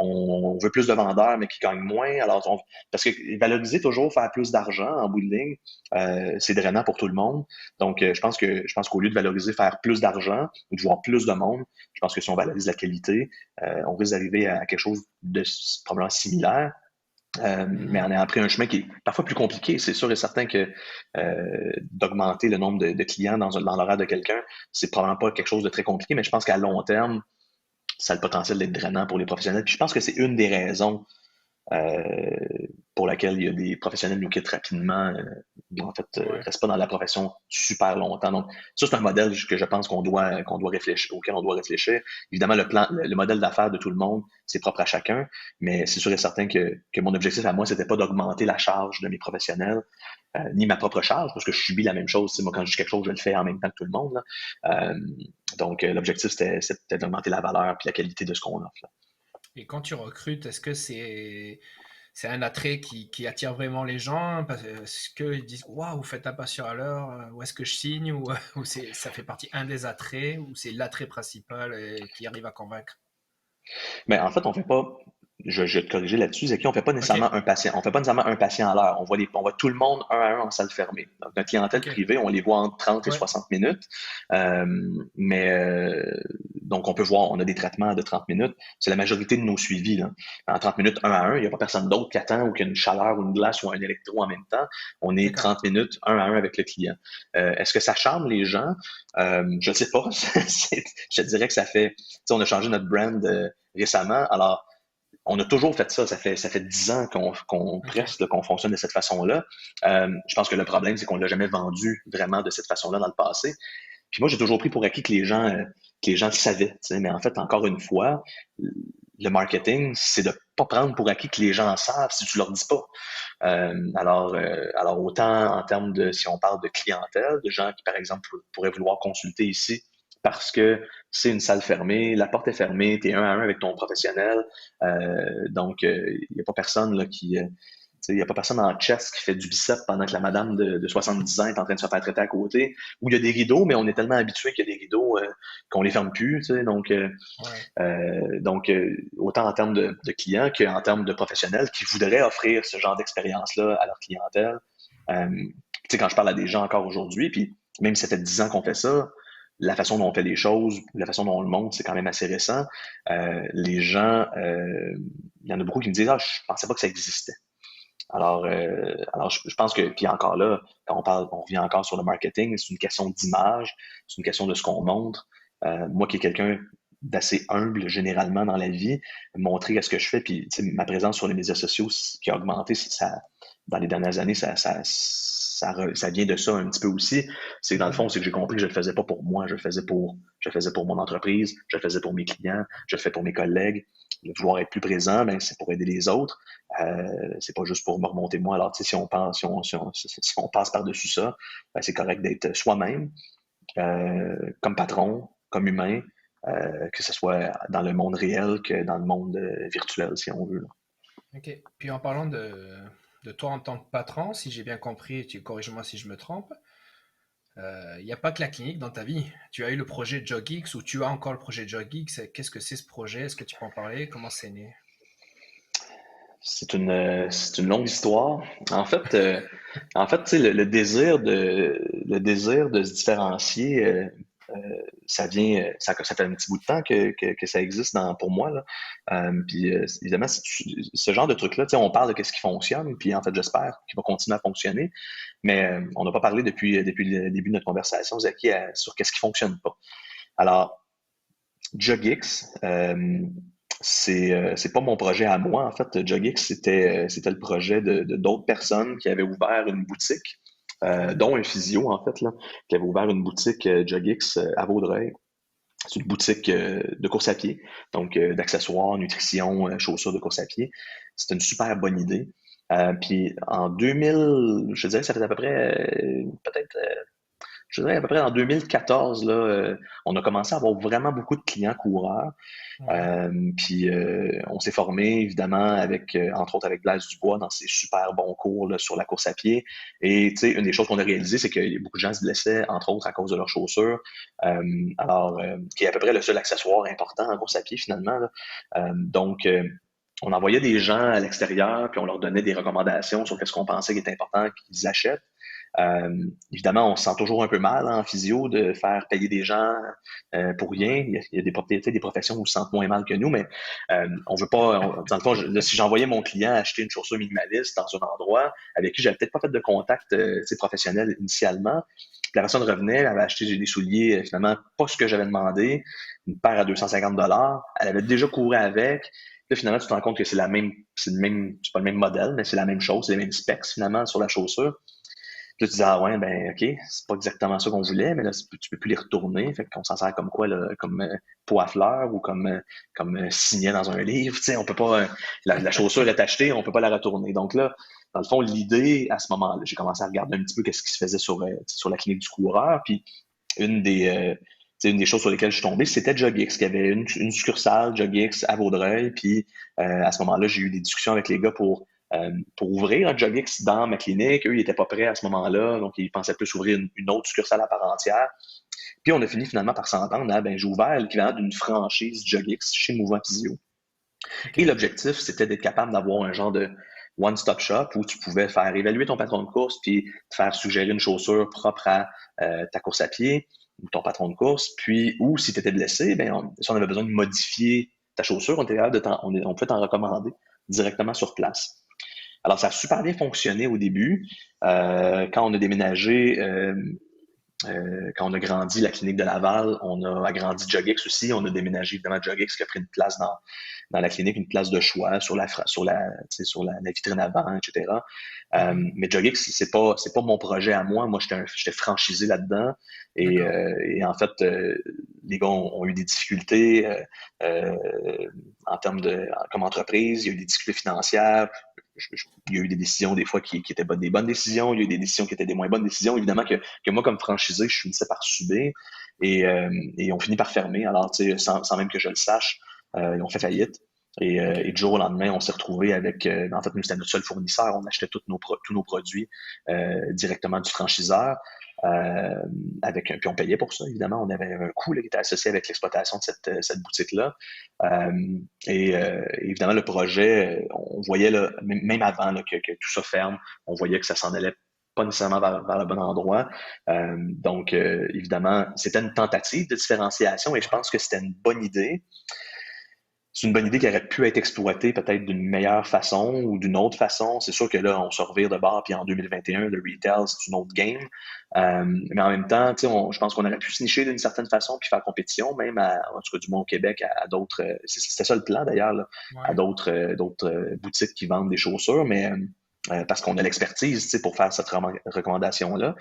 [SPEAKER 2] On veut plus de vendeurs, mais qui gagnent moins. Alors, parce que valoriser toujours, faire plus d'argent en bout de ligne, c'est drainant pour tout le monde. Donc, je pense qu'au lieu de valoriser, faire plus d'argent ou de voir plus de monde, je pense que si on valorise la qualité, on risque d'arriver à quelque chose de probablement similaire. Mais
[SPEAKER 1] Mhm.
[SPEAKER 2] on a pris un chemin qui est parfois plus compliqué. C'est sûr et certain que d'augmenter le nombre de clients dans l'horaire de quelqu'un, c'est probablement pas quelque chose de très compliqué, mais je pense qu'à long terme, ça a le potentiel d'être drainant pour les professionnels. Puis je pense que c'est une des raisons euh, pour laquelle il y a des professionnels qui nous quittent rapidement, en fait,
[SPEAKER 1] Ouais.
[SPEAKER 2] restent pas dans la profession super longtemps. Donc, ça, c'est un modèle que je pense qu'on doit réfléchir, auquel on doit réfléchir. Évidemment, le modèle d'affaires de tout le monde, c'est propre à chacun, mais c'est sûr et certain que mon objectif à moi, c'était pas d'augmenter la charge de mes professionnels, ni ma propre charge, parce que je subis la même chose. Moi, quand je dis quelque chose, je le fais en même temps que tout le monde, là. Donc, l'objectif, c'était d'augmenter la valeur et la qualité de ce qu'on offre, là.
[SPEAKER 1] Et quand tu recrutes, est-ce que c'est un attrait qui attire vraiment les gens? Est-ce qu'ils disent waouh, vous faites un patient à l'heure, où est-ce que je signe? Ou, ou ça fait partie un des attraits, ou c'est l'attrait principal qui arrive à convaincre?
[SPEAKER 2] Mais en fait, on fait pas. Je vais te corriger là-dessus, Zaki, on fait pas
[SPEAKER 1] Ok,
[SPEAKER 2] nécessairement un patient. On fait pas nécessairement un patient à l'heure. On voit tout le monde un à un en salle fermée. Donc, notre clientèle
[SPEAKER 1] ok,
[SPEAKER 2] privée, on les voit entre 30 et
[SPEAKER 1] ouais,
[SPEAKER 2] 60 minutes. Euh, mais donc, on peut voir, on a des traitements de 30 minutes. C'est la majorité de nos suivis, là. En 30 minutes, un à un, il n'y a pas personne d'autre qui attend ou qui a une chaleur ou une glace ou un électro en même temps. On est
[SPEAKER 1] d'accord.
[SPEAKER 2] 30 minutes, un à un avec le client. Est-ce que ça charme les gens? Je ne sais pas. Je te dirais que ça fait. Tu sais, on a changé notre brand récemment. Alors, on a toujours fait ça. Ça fait 10 ans qu'on
[SPEAKER 1] Ok,
[SPEAKER 2] presque qu'on fonctionne de cette façon-là. Je pense que le problème, c'est qu'on ne l'a jamais vendu vraiment de cette façon-là dans le passé. Puis moi, j'ai toujours pris pour acquis que les gens le savaient. Tu sais. Mais en fait, encore une fois, le marketing, c'est de pas prendre pour acquis que les gens savent si tu leur dis pas. Alors autant en termes de, si on parle de clientèle, de gens qui, par exemple, pourraient vouloir consulter ici parce que c'est une salle fermée, la porte est fermée, tu es un à un avec ton professionnel. Donc, il n'y a pas personne là, il n'y a pas personne en chest qui fait du bicep pendant que la madame de 70 ans est en train de se faire traiter à côté. Ou il y a des rideaux, mais on est tellement habitué qu'il y a des rideaux qu'on les ferme plus. Tu sais.
[SPEAKER 1] ouais.
[SPEAKER 2] Autant en termes de clients qu'en termes de professionnels qui voudraient offrir ce genre d'expérience-là à leur clientèle. Tu sais, quand je parle à des gens encore aujourd'hui, puis même si ça fait 10 ans qu'on fait ça, la façon dont on fait les choses, la façon dont on le montre, c'est quand même assez récent. Les gens, il y en a beaucoup qui me disent, ah, je pensais pas que ça existait. Alors je pense que, puis encore là, quand on revient encore sur le marketing, c'est une question d'image, c'est une question de ce qu'on montre. Moi qui est quelqu'un d'assez humble généralement dans la vie, montrer à ce que je fais, puis tu sais, ma présence sur les médias sociaux qui a augmenté dans les dernières années, ça vient de ça un petit peu aussi. C'est que dans le
[SPEAKER 1] Mhm.
[SPEAKER 2] fond, c'est que j'ai compris que je le faisais pas pour moi, je le faisais pour mon entreprise, je le faisais pour mes clients, je le fais pour mes collègues. De vouloir être plus présent, ben, c'est pour aider les autres. C'est pas juste pour me remonter moi. Alors, tu sais, si on passe par-dessus ça, ben, c'est correct d'être soi-même, comme patron, comme humain, que ce soit dans le monde réel que dans le monde virtuel, si on veut, là.
[SPEAKER 1] Ok. Puis en parlant de toi en tant que patron, si j'ai bien compris, tu corriges-moi si je me trompe, il n'y a pas que la clinique dans ta vie. Tu as eu le projet JogX ou tu as encore le projet JogX. Qu'est-ce que c'est ce projet? Est-ce que tu peux en parler? Comment c'est né?
[SPEAKER 2] C'est une longue histoire. En fait, En fait, tu sais, le désir de se différencier, ça vient, ça fait un petit bout de temps que ça existe pour moi, là. Puis, évidemment, ce genre de truc-là, tu sais, on parle de qu'est-ce qui fonctionne, puis en fait, j'espère qu'il va continuer à fonctionner, mais on n'a pas parlé depuis le début de notre conversation, Zaki, sur qu'est-ce qui fonctionne pas. Alors, JogX, c'est pas mon projet à moi. En fait, JogX, c'était le projet de d'autres personnes qui avaient ouvert une boutique, dont un physio, en fait, là, qui avait ouvert une boutique JogX à Vaudreuil. C'est une boutique de course à pied, donc d'accessoires, nutrition, chaussures de course à pied. C'était une super bonne idée. Puis en 2000, je dirais que ça fait à peu près peut-être je dirais à peu près en 2014, là, on a commencé à avoir vraiment beaucoup de clients coureurs.
[SPEAKER 1] Ouais.
[SPEAKER 2] Puis on s'est formé évidemment avec, entre autres avec Blaise Dubois dans ses super bons cours là, sur la course à pied. Et tu sais, une des choses qu'on a réalisé, c'est que beaucoup de gens se blessaient, entre autres à cause de leurs chaussures. Qui est à peu près le seul accessoire important en course à pied finalement, là. On envoyait des gens à l'extérieur, puis on leur donnait des recommandations sur ce qu'on pensait qu'il était important qu'ils achètent. Évidemment, on se sent toujours un peu mal en physio de faire payer des gens pour rien.
[SPEAKER 1] Ouais.
[SPEAKER 2] Il y a des propriétés, des professions où ils se sentent moins mal que nous, mais on veut pas. Dans le fond, si j'envoyais mon client acheter une chaussure minimaliste dans un endroit avec qui j'avais peut-être pas fait de contact professionnel initialement, puis la personne revenait, elle avait acheté des souliers, finalement, pas ce que j'avais demandé, une paire à 250 $. Elle avait déjà couru avec. Là, finalement, tu te rends compte que c'est pas le même modèle, mais c'est la même chose, c'est les mêmes specs finalement sur la chaussure. Puis là, tu dis, ah ouais, ben ok, c'est pas exactement ça qu'on voulait, mais là, tu peux plus les retourner. Fait qu'on s'en sert comme quoi, là, comme pot à fleurs ou comme signet dans un livre. Tu sais, on peut pas, la chaussure est achetée, on peut pas la retourner. Donc là, dans le fond, l'idée, à ce moment-là, j'ai commencé à regarder un petit peu qu'est-ce qui se faisait sur la clinique du coureur. Puis une des, euh, tu sais, une des choses sur lesquelles je suis tombé, c'était JogX, qui avait une succursale JogX à Vaudreuil. Puis à ce moment-là, j'ai eu des discussions avec les gars pour ouvrir un JogX dans ma clinique. Eux, ils n'étaient pas prêts à ce moment-là, donc ils pensaient plus ouvrir une autre succursale à part entière. Puis on a fini finalement par s'entendre. Hein, ben, j'ai ouvert l'équivalent d'une franchise JogX chez Mouvement Physio. Et
[SPEAKER 1] OK.
[SPEAKER 2] l'objectif, c'était d'être capable d'avoir un genre de one-stop shop où tu pouvais faire évaluer ton patron de course puis te faire suggérer une chaussure propre à ta course à pied ou ton patron de course. Puis, ou si tu étais blessé, ben, si on avait besoin de modifier ta chaussure, on était capable on pouvait t'en recommander directement sur place. Alors, ça a super bien fonctionné au début. Quand on a déménagé, quand on a grandi la clinique de Laval, on a agrandi JogX aussi. On a déménagé évidemment JogX qui a pris une place dans la clinique, une place de choix sur la vitrine avant, etc.
[SPEAKER 1] Mhm.
[SPEAKER 2] Mais JogX, c'est pas mon projet à moi. Moi, j'étais franchisé là-dedans.
[SPEAKER 1] D'accord.
[SPEAKER 2] Et en fait, les gars ont eu des difficultés euh, en termes comme entreprise. Il y a eu des difficultés financières. Il y a eu des décisions des fois qui étaient des bonnes décisions, il y a eu des décisions qui étaient des moins bonnes décisions. Évidemment que moi, comme franchisé, je finissais par subir et on finit par fermer. Alors, tu sais, sans même que je le sache, ils ont fait faillite. Et
[SPEAKER 1] OK.
[SPEAKER 2] du jour au lendemain, on s'est retrouvé avec, en fait, nous, c'était notre seul fournisseur. On achetait tous nos produits directement du franchiseur. Euh, puis on payait pour ça, évidemment. On avait un coût là, qui était associé avec l'exploitation de cette boutique-là. Évidemment, le projet, on voyait là, même avant là, que tout ça ferme, on voyait que ça s'en allait pas nécessairement vers le bon endroit. Évidemment, c'était une tentative de différenciation et je
[SPEAKER 1] Ouais.
[SPEAKER 2] pense que c'était une bonne idée. C'est une bonne idée qui aurait pu être exploitée peut-être d'une meilleure façon ou d'une autre façon. C'est sûr que là, on se revire de bord, puis en 2021, le retail, c'est une autre game. Mais en même temps, tu sais, je pense qu'on aurait pu se nicher d'une certaine façon puis faire compétition, même en tout cas du moins au Québec, à d'autres. C'était ça le plan d'ailleurs, là, à
[SPEAKER 1] Ouais.
[SPEAKER 2] d'autres boutiques qui vendent des chaussures, mais parce qu'on a l'expertise, tu sais, pour faire cette recommandation-là.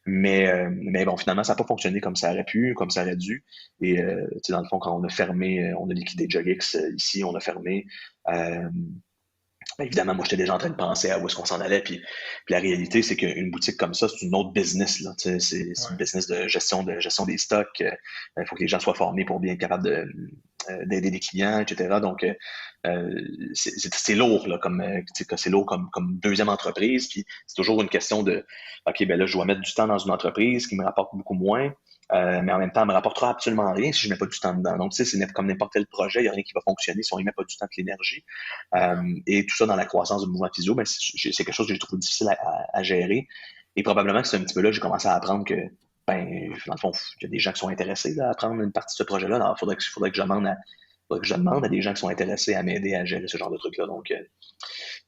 [SPEAKER 2] Mais bon, finalement, ça n'a pas fonctionné comme ça aurait pu, comme ça aurait dû. Et tu sais, dans le fond, quand on a fermé, on a liquidé JogX ici, on a fermé. euh, ben, évidemment, moi, j'étais déjà en train de penser à où est-ce qu'on s'en allait. Puis la réalité, c'est qu'une boutique comme ça, c'est une autre business, là. Tu sais, c'est une
[SPEAKER 1] Ouais.
[SPEAKER 2] business de gestion des stocks. Il faut que les gens soient formés pour bien être capables d'aider les clients, etc. Donc, c'est lourd, là, tu sais, c'est lourd comme deuxième entreprise. Puis c'est toujours une question de, OK, ben là, je dois mettre du temps dans une entreprise qui me rapporte beaucoup moins. mais en même temps, elle me rapportera absolument rien si je mets pas du temps dedans. Donc, tu sais, c'est comme n'importe quel projet, il n'y a rien qui va fonctionner si on y met pas du temps et de l'énergie.
[SPEAKER 1] D'accord.
[SPEAKER 2] Et tout ça dans la croissance du mouvement physio, ben, c'est quelque chose que j'ai trouvé difficile à gérer. Et probablement que c'est un petit peu là que j'ai commencé à apprendre que, ben, dans le fond, il y a des gens qui sont intéressés là, à prendre une partie de ce projet-là. Alors, faudrait que je demande à des gens qui sont intéressés à m'aider à gérer ce genre de trucs-là.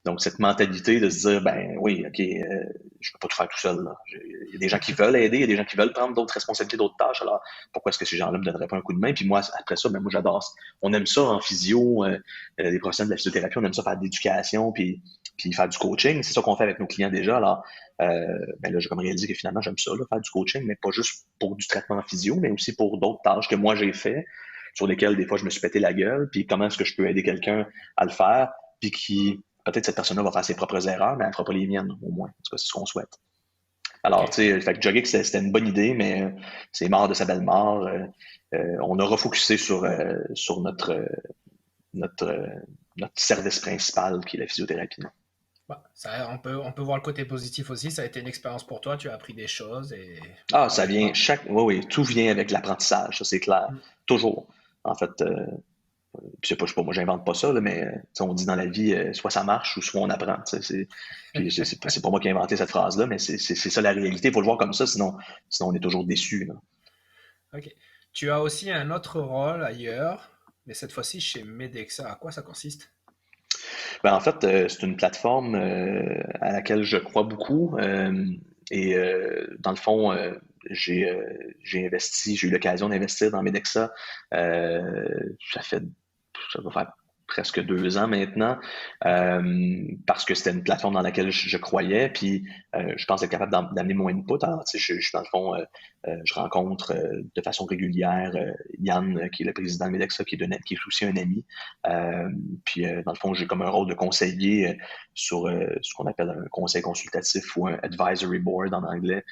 [SPEAKER 2] Donc, cette mentalité de se dire, ben oui, OK, je peux pas tout faire tout seul. Là. Il y a des gens qui veulent aider, il y a des gens qui veulent prendre d'autres responsabilités, d'autres tâches. Alors, pourquoi est-ce que ces gens-là me donneraient pas un coup de main? Puis moi, après ça, ben moi, j'adore ça. On aime ça en physio, les professionnels de la physiothérapie, on aime ça faire de l'éducation, puis faire du coaching. C'est ça qu'on fait avec nos clients déjà. Alors, ben là, j'ai comme réalisé que finalement, j'aime ça, là, faire du coaching, mais pas juste pour du traitement en physio, mais aussi pour d'autres tâches que moi, j'ai fait, sur lesquelles, des fois, je me suis pété la gueule, puis comment est-ce que je peux aider quelqu'un à le faire, puis qui peut-être cette personne-là va faire ses propres erreurs, mais elle ne fera pas les miennes, au moins. En tout cas, c'est ce qu'on souhaite. Alors, tu
[SPEAKER 1] OK.
[SPEAKER 2] sais, fait que Joggix, c'était une bonne idée, mais c'est mort de sa belle mort. On a refocusé sur notre, euh, notre service principal, qui est la physiothérapie.
[SPEAKER 1] Bah, ça, on peut voir le côté positif aussi. Ça a été une expérience pour toi. Tu as appris des choses et
[SPEAKER 2] Ah, ça vient,
[SPEAKER 1] honnêtement.
[SPEAKER 2] oui, oui, tout vient avec l'apprentissage, ça c'est clair.
[SPEAKER 1] Mm.
[SPEAKER 2] Toujours. En fait, puis c'est pas, je sais pas, moi j'invente pas ça, là, mais on dit dans la vie, soit ça marche ou soit on apprend. Puis c'est pas moi qui ai inventé cette phrase-là, mais c'est ça la réalité. Il faut le voir comme ça, sinon on est toujours déçu. Là.
[SPEAKER 1] OK. Tu as aussi un autre rôle ailleurs, mais cette fois-ci chez Medexa. À quoi ça consiste?
[SPEAKER 2] Ben, en fait, c'est une plateforme à laquelle je crois beaucoup. Et dans le fond, j'ai investi, j'ai eu l'occasion d'investir dans Medexa. Euh, ça fait, ça va faire presque 2 ans maintenant,
[SPEAKER 1] OK.
[SPEAKER 2] parce que c'était une plateforme dans laquelle je croyais, puis je pense être capable d'amener mon input. Alors, tu sais, je suis dans le fond, je rencontre de façon régulière Yann, qui est le président de Medexa, qui est aussi un ami. Euh, puis, dans le fond, j'ai comme un rôle de conseiller sur ce qu'on appelle un conseil consultatif ou un advisory board en anglais,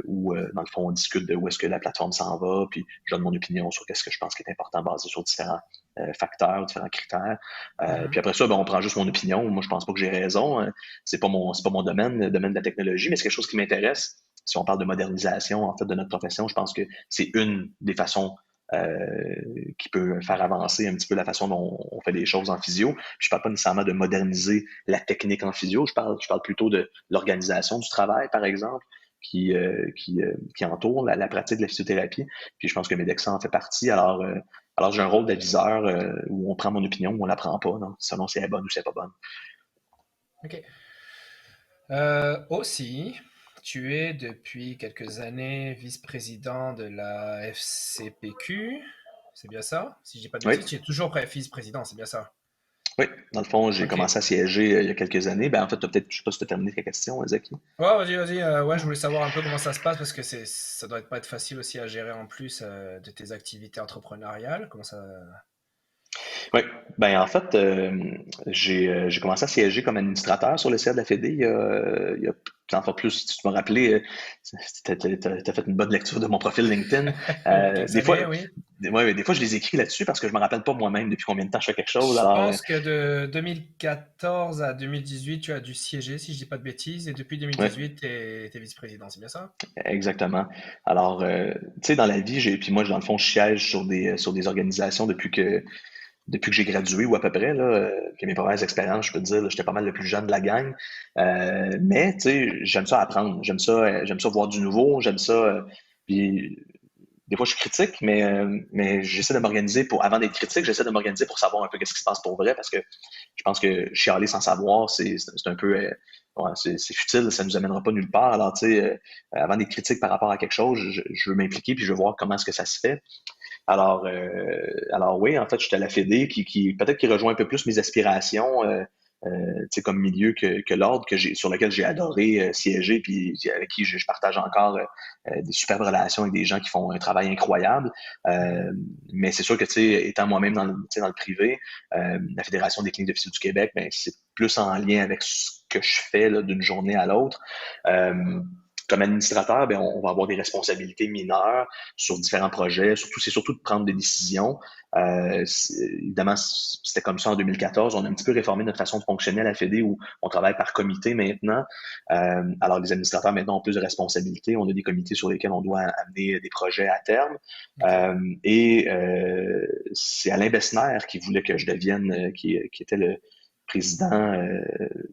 [SPEAKER 2] où, dans le fond, on discute de où est-ce que la plateforme s'en va, puis je donne mon opinion sur qu'est-ce que je pense qui est important basé sur différents facteurs, différents critères. Puis
[SPEAKER 1] Mhm.
[SPEAKER 2] après ça, ben, on prend juste mon opinion. Moi, je pense pas que j'ai raison. C'est pas mon domaine, le domaine de la technologie, mais c'est quelque chose qui m'intéresse. Si on parle de modernisation, en fait, de notre profession, je pense que c'est une des façons qui peut faire avancer un petit peu la façon dont on fait les choses en physio. Puis je parle pas nécessairement de moderniser la technique en physio, je parle plutôt de l'organisation du travail, par exemple, qui entoure la pratique de la physiothérapie. Puis je pense que Medexa en fait partie. Alors j'ai un rôle d'aviseur où on prend mon opinion ou on la prend pas, donc, selon si elle est bonne ou si elle est pas bonne.
[SPEAKER 1] OK. Aussi, tu es depuis quelques années vice-président de la FCPQ. C'est bien ça? Si je dis pas de
[SPEAKER 2] Oui,
[SPEAKER 1] bêtises, tu es toujours vice-président, c'est bien ça?
[SPEAKER 2] oui. Dans le fond, j'ai
[SPEAKER 1] OK.
[SPEAKER 2] commencé à siéger il y a quelques années. Ben, en fait, peut-être, je sais pas si tu as terminé ta question, Zaki.
[SPEAKER 1] Ouais, vas-y, vas-y. Ouais, je voulais savoir un peu comment ça se passe parce que ça doit pas être facile aussi à gérer en plus de tes activités entrepreneuriales. Comment ça.
[SPEAKER 2] Oui, ben en fait, j'ai commencé à siéger comme administrateur sur le CA de la Fédé enfin plus, si tu m'as rappelé, t'as fait une bonne lecture de mon profil LinkedIn.
[SPEAKER 1] Il y a quelques
[SPEAKER 2] Des fois,
[SPEAKER 1] années, oui.
[SPEAKER 2] ouais, des fois, je les écris là-dessus parce que je me rappelle pas moi-même depuis combien de temps je fais quelque chose.
[SPEAKER 1] Je
[SPEAKER 2] Alors,
[SPEAKER 1] pense que de 2014 à 2018, tu as dû siéger, si je dis pas de bêtises, et depuis
[SPEAKER 2] ouais,
[SPEAKER 1] 2018, tu es vice-président, c'est bien ça?
[SPEAKER 2] exactement. Alors, tu sais, dans la vie, puis moi, dans le fond, je siège sur des organisations depuis que j'ai gradué ou à peu près, là, puis mes premières expériences, je peux te dire, là, j'étais pas mal le plus jeune de la gang. Mais, tu sais, j'aime ça apprendre, j'aime ça voir du nouveau, j'aime ça. Puis, des fois, je suis critique, mais j'essaie de m'organiser avant d'être critique, j'essaie de m'organiser pour savoir un peu qu'est-ce qui se passe pour vrai, parce que je pense que chialer sans savoir, c'est un peu, ouais, c'est futile, ça nous amènera pas nulle part. Alors, tu sais, avant d'être critique par rapport à quelque chose, je veux m'impliquer puis je veux voir comment est-ce que ça se fait. Alors oui, en fait, j'étais à la Fédé qui peut-être qui rejoint un peu plus mes aspirations, tu sais, comme milieu que l'ordre sur lequel j'ai adoré siéger, puis avec qui je partage encore des superbes relations avec des gens qui font un travail incroyable.
[SPEAKER 1] Mhm.
[SPEAKER 2] Mais c'est sûr que, tu sais, étant moi-même dans le privé, la Fédération des cliniques de physio du Québec, ben, c'est plus en lien avec ce que je fais là, d'une journée à l'autre. Euh, comme administrateur, ben, on va avoir des responsabilités mineures sur différents projets. C'est surtout de prendre des décisions. Évidemment, c'était comme ça en 2014. On a un petit peu réformé notre façon de fonctionner à la Fédé où on travaille par comité maintenant. Alors, les administrateurs maintenant ont plus de responsabilités. On a des comités sur lesquels on doit amener des projets à terme.
[SPEAKER 1] OK.
[SPEAKER 2] C'est Alain Bessner qui voulait que je devienne, qui était le président,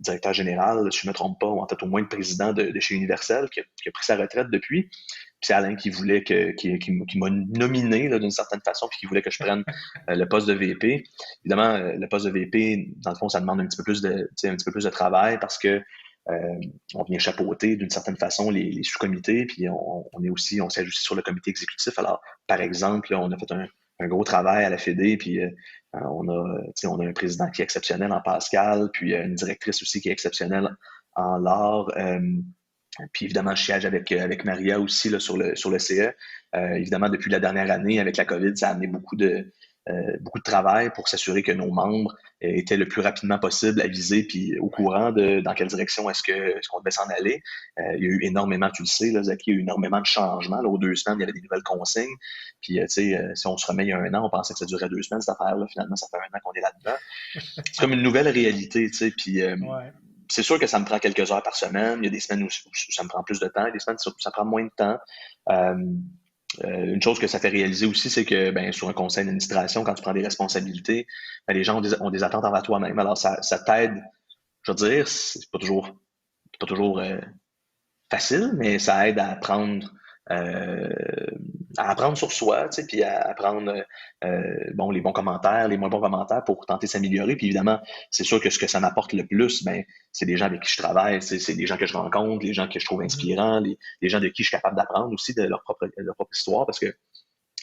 [SPEAKER 2] directeur général, si je ne me trompe pas, ou en fait au moins le président de chez Universal, qui a pris sa retraite depuis. Puis c'est Alain qui voulait qui m'a nominé d'une certaine façon, puis qui voulait que je prenne le poste de VP. Évidemment, le poste de VP, dans le fond, ça demande un petit peu plus de travail parce que on vient chapeauter d'une certaine façon les sous-comités, puis on siège aussi sur le comité exécutif. Alors, par exemple, là, on a fait un gros travail à la Fédé, puis on a un président qui est exceptionnel en Pascal, puis une directrice aussi qui est exceptionnelle en Laure. Puis évidemment, je siège avec Maria aussi là, sur le CE. Évidemment, depuis la dernière année, avec la COVID, ça a amené beaucoup de travail pour s'assurer que nos membres étaient le plus rapidement possible avisés puis au courant de dans quelle direction est-ce qu'on devait s'en aller. Il y a eu énormément, tu le sais, là, Zaki, il y a eu énormément de changements. Là, aux 2 semaines, il y avait des nouvelles consignes. Puis, si on se remet il y a un an, on pensait que ça durait 2 semaines, cette affaire-là. Finalement, ça fait un an qu'on est là-dedans. C'est comme une nouvelle réalité, tu sais. Puis,
[SPEAKER 1] Ouais.
[SPEAKER 2] c'est sûr que ça me prend quelques heures par semaine. Il y a des semaines où ça me prend plus de temps, des semaines où ça prend moins de temps. Euh, une chose que ça fait réaliser aussi, c'est que ben, sur un conseil d'administration, quand tu prends des responsabilités, ben, les gens ont des attentes envers toi-même. Alors, ça t'aide, je veux dire, c'est pas toujours facile, mais ça aide euh, à apprendre sur soi, tu sais, puis à apprendre bon, les bons commentaires, les moins bons commentaires pour tenter de s'améliorer. Puis évidemment, c'est sûr que ce que ça m'apporte le plus, ben, c'est des gens avec qui je travaille, c'est des gens que je rencontre, les gens que je trouve
[SPEAKER 1] Mhm.
[SPEAKER 2] inspirants, les gens de qui je suis capable d'apprendre aussi de leur propre histoire, parce que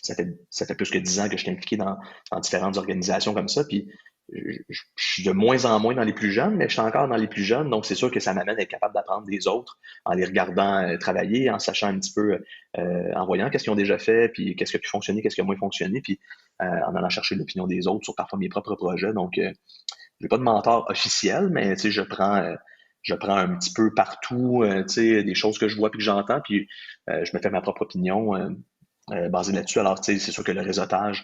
[SPEAKER 2] ça fait plus que 10 ans que je suis impliqué dans différentes organisations comme ça. Puis je suis de moins en moins dans les plus jeunes, mais je suis encore dans les plus jeunes. Donc, c'est sûr que ça m'amène à être capable d'apprendre des autres en les regardant travailler, en sachant un petit peu, en voyant qu'est-ce qu'ils ont déjà fait, puis qu'est-ce qui a pu fonctionner, qu'est-ce qui a moins fonctionné, puis en allant chercher l'opinion des autres sur parfois mes propres projets. Donc, j'ai pas de mentor officiel, mais tu sais, je prends un petit peu partout, tu sais, des choses que je vois puis que j'entends, puis je me fais ma propre opinion. Basé là-dessus. Alors, tu sais, c'est sûr que le réseautage,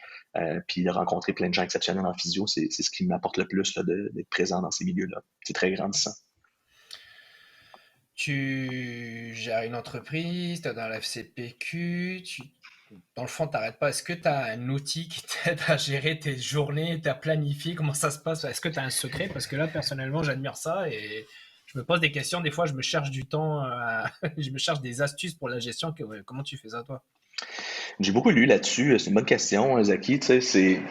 [SPEAKER 2] puis de rencontrer plein de gens exceptionnels en physio, c'est ce qui m'apporte le plus là, d'être présent dans ces milieux-là. C'est très grandissant.
[SPEAKER 1] Tu gères une entreprise, tu es dans la FCPQ, dans le fond, t'arrêtes pas. Est-ce que tu as un outil qui t'aide à gérer tes journées, à planifier, comment ça se passe? Est-ce que tu as un secret? Parce que là, personnellement, j'admire ça et je me pose des questions. Des fois, je me cherche du temps, je me cherche des astuces pour la gestion. Comment tu fais ça, toi?
[SPEAKER 2] J'ai beaucoup lu là-dessus. C'est une bonne question, Zaki. Tu sais,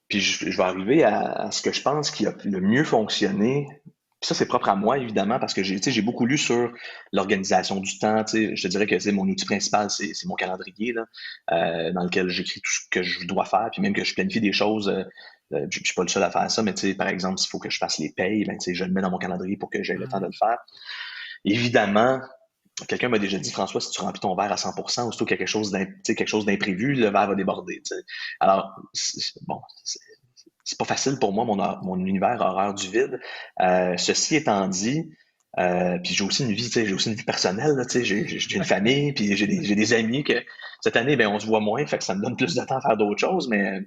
[SPEAKER 2] puis je vais arriver à ce que je pense qui a le mieux fonctionné. Puis ça, c'est propre à moi, évidemment, parce que j'ai beaucoup lu sur l'organisation du temps. Tu sais, je te dirais que mon outil principal, c'est mon calendrier, là, dans lequel j'écris tout ce que je dois faire, puis même que je planifie des choses. Je suis pas le seul à faire ça, mais tu sais, par exemple, s'il faut que je fasse les payes, ben, tu sais, je le mets dans mon calendrier pour que j'aie le temps de le faire. Évidemment, quelqu'un m'a déjà dit, François, si tu remplis ton verre à 100%, aussitôt qu'il y a quelque chose d'imprévu, le verre va déborder. Tu sais. Alors, bon, c'est pas facile pour moi, mon univers horaire du vide. Ceci étant dit, puis j'ai aussi une vie, tu sais, j'ai aussi une vie personnelle, là, tu sais, j'ai une famille, puis j'ai des amis que cette année, ben, on se voit moins, fait que ça me donne plus de temps à faire d'autres choses, mais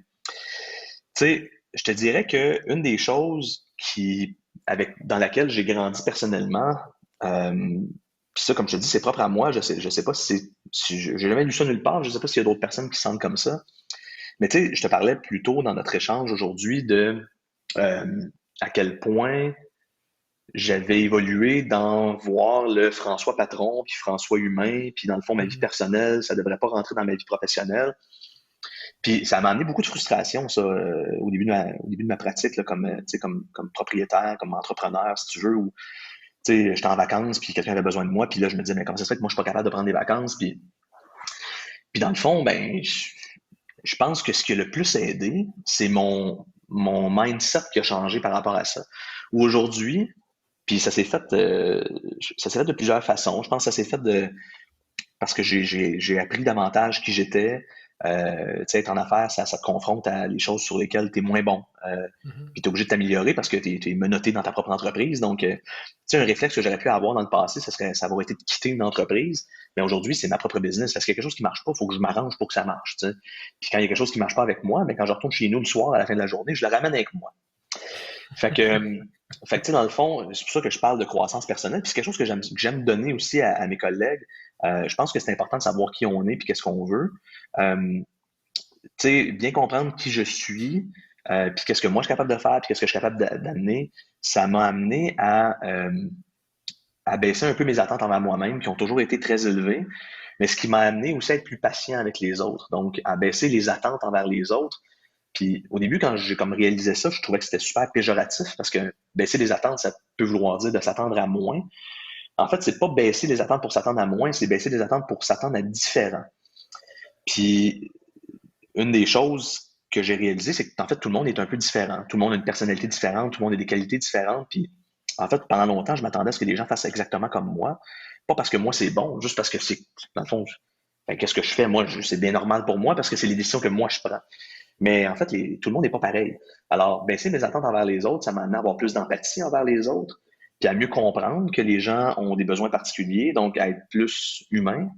[SPEAKER 2] tu sais, je te dirais que une des choses dans laquelle j'ai grandi personnellement, puis ça, comme je te dis, c'est propre à moi. Je sais pas si j'ai jamais lu ça nulle part. Je sais pas s'il y a d'autres personnes qui sentent comme ça. Mais tu sais, je te parlais plus tôt dans notre échange aujourd'hui de euh, à quel point j'avais évolué dans voir le François patron, puis François humain, puis dans le fond, ma vie
[SPEAKER 1] Mhm.
[SPEAKER 2] personnelle, ça devrait pas rentrer dans ma vie professionnelle. Puis ça m'a amené beaucoup de frustration, ça, au début de ma pratique, là, tu sais, comme propriétaire, comme entrepreneur, si tu veux, ou tu sais, j'étais en vacances, puis quelqu'un avait besoin de moi, puis là, je me disais, mais comment ça se fait que moi, je suis pas capable de prendre des vacances, puis dans le fond, ben, je pense que ce qui a le plus aidé, c'est mon mindset qui a changé par rapport à ça. Où aujourd'hui, puis ça s'est fait de plusieurs façons. Je pense que ça s'est fait parce que j'ai appris davantage qui j'étais. Tu sais, être en affaires, ça te confronte à des choses sur lesquelles tu es moins bon.
[SPEAKER 1] Mhm.
[SPEAKER 2] Puis tu es obligé de t'améliorer parce que tu es menotté dans ta propre entreprise. Donc, tu sais, un réflexe que j'aurais pu avoir dans le passé, ça aurait été de quitter une entreprise. Mais aujourd'hui, c'est ma propre business. Parce qu'il y a quelque chose qui marche pas, il faut que je m'arrange pour que ça marche. Tu sais. Puis quand il y a quelque chose qui marche pas avec moi, mais quand je retourne chez nous le soir à la fin de la journée, je le ramène avec moi. Fait que, fait que tu sais, dans le fond, c'est pour ça que je parle de croissance personnelle. Puis c'est quelque chose que j'aime donner aussi à mes collègues. Je pense que c'est important de savoir qui on est puis qu'est-ce qu'on veut. Euh, Tu sais, bien comprendre qui je suis, puis qu'est-ce que moi je suis capable de faire, puis qu'est-ce que je suis capable d'amener, ça m'a amené à baisser un peu mes attentes envers moi-même, qui ont toujours été très élevées, mais ce qui m'a amené aussi à être plus patient avec les autres, donc à baisser les attentes envers les autres. Puis au début, quand j'ai comme réalisé ça, je trouvais que c'était super péjoratif parce que baisser les attentes, ça peut vouloir dire de s'attendre à moins. En fait, c'est pas baisser les attentes pour s'attendre à moins, c'est baisser les attentes pour s'attendre à différent. Puis une des choses que j'ai réalisé, c'est qu'en fait, tout le monde est un peu différent. Tout le monde a une personnalité différente, tout le monde a des qualités différentes. Puis, en fait, pendant longtemps, je m'attendais à ce que les gens fassent exactement comme moi. Pas parce que moi, c'est bon, juste parce que c'est, dans le fond, ben, qu'est-ce que je fais? Moi, c'est bien normal pour moi parce que c'est les décisions que moi, je prends. Mais en fait, tout le monde n'est pas pareil. Alors, baisser mes attentes envers les autres, ça m'a amené à avoir plus d'empathie envers les autres, puis à mieux comprendre que les gens ont des besoins particuliers, donc à être plus humain.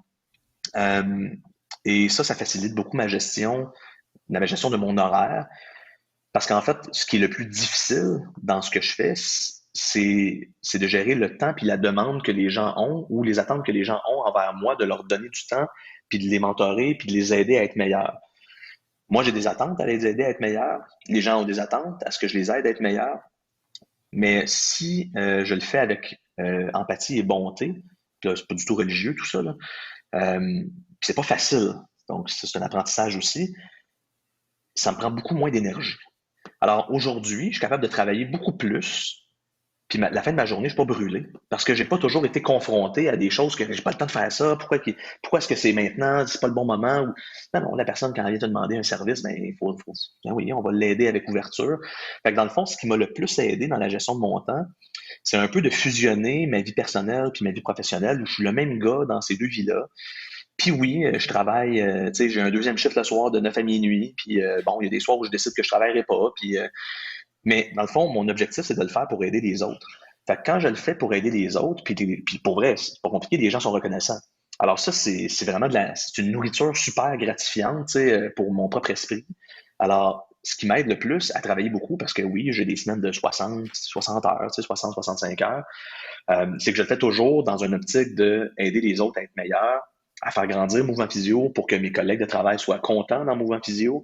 [SPEAKER 2] Euh, et ça facilite beaucoup ma gestion de mon horaire. Parce qu'en fait, ce qui est le plus difficile dans ce que je fais, c'est de gérer le temps puis la demande que les gens ont ou les attentes que les gens ont envers moi, de leur donner du temps, puis de les mentorer, puis de les aider à être meilleurs. Moi, j'ai des attentes à les aider à être meilleurs. Les gens ont des attentes à ce que je les aide à être meilleurs. Mais si je le fais avec empathie et bonté, puis là, c'est pas du tout religieux tout ça, là, c'est pas facile. Donc, c'est un apprentissage aussi. Ça me prend beaucoup moins d'énergie. Alors aujourd'hui, je suis capable de travailler beaucoup plus, puis la fin de ma journée, je suis pas brûlé, parce que j'ai pas toujours été confronté à des choses que j'ai pas le temps de faire ça, pourquoi est-ce que c'est maintenant, c'est pas le bon moment, ou non, non, la personne, quand elle vient te demander un service, ben, ben oui, on va l'aider avec ouverture. Fait que dans le fond, ce qui m'a le plus aidé dans la gestion de mon temps, c'est un peu de fusionner ma vie personnelle puis ma vie professionnelle, où je suis le même gars dans ces deux vies-là. Puis oui, je travaille, tu sais, j'ai un deuxième shift le soir de 9 à minuit, puis bon, il y a des soirs où je décide que je travaillerai pas, puis mais dans le fond, mon objectif, c'est de le faire pour aider les autres. Fait que quand je le fais pour aider les autres, puis pour vrai, c'est pas compliqué, les gens sont reconnaissants. Alors ça, c'est vraiment c'est une nourriture super gratifiante, tu sais, pour mon propre esprit. Alors, ce qui m'aide le plus à travailler beaucoup, parce que oui, j'ai des semaines de 60 heures, tu sais, 65 heures, c'est que je le fais toujours dans une optique de aider les autres à être meilleurs, à faire grandir Mouvement Physio pour que mes collègues de travail soient contents dans Mouvement Physio,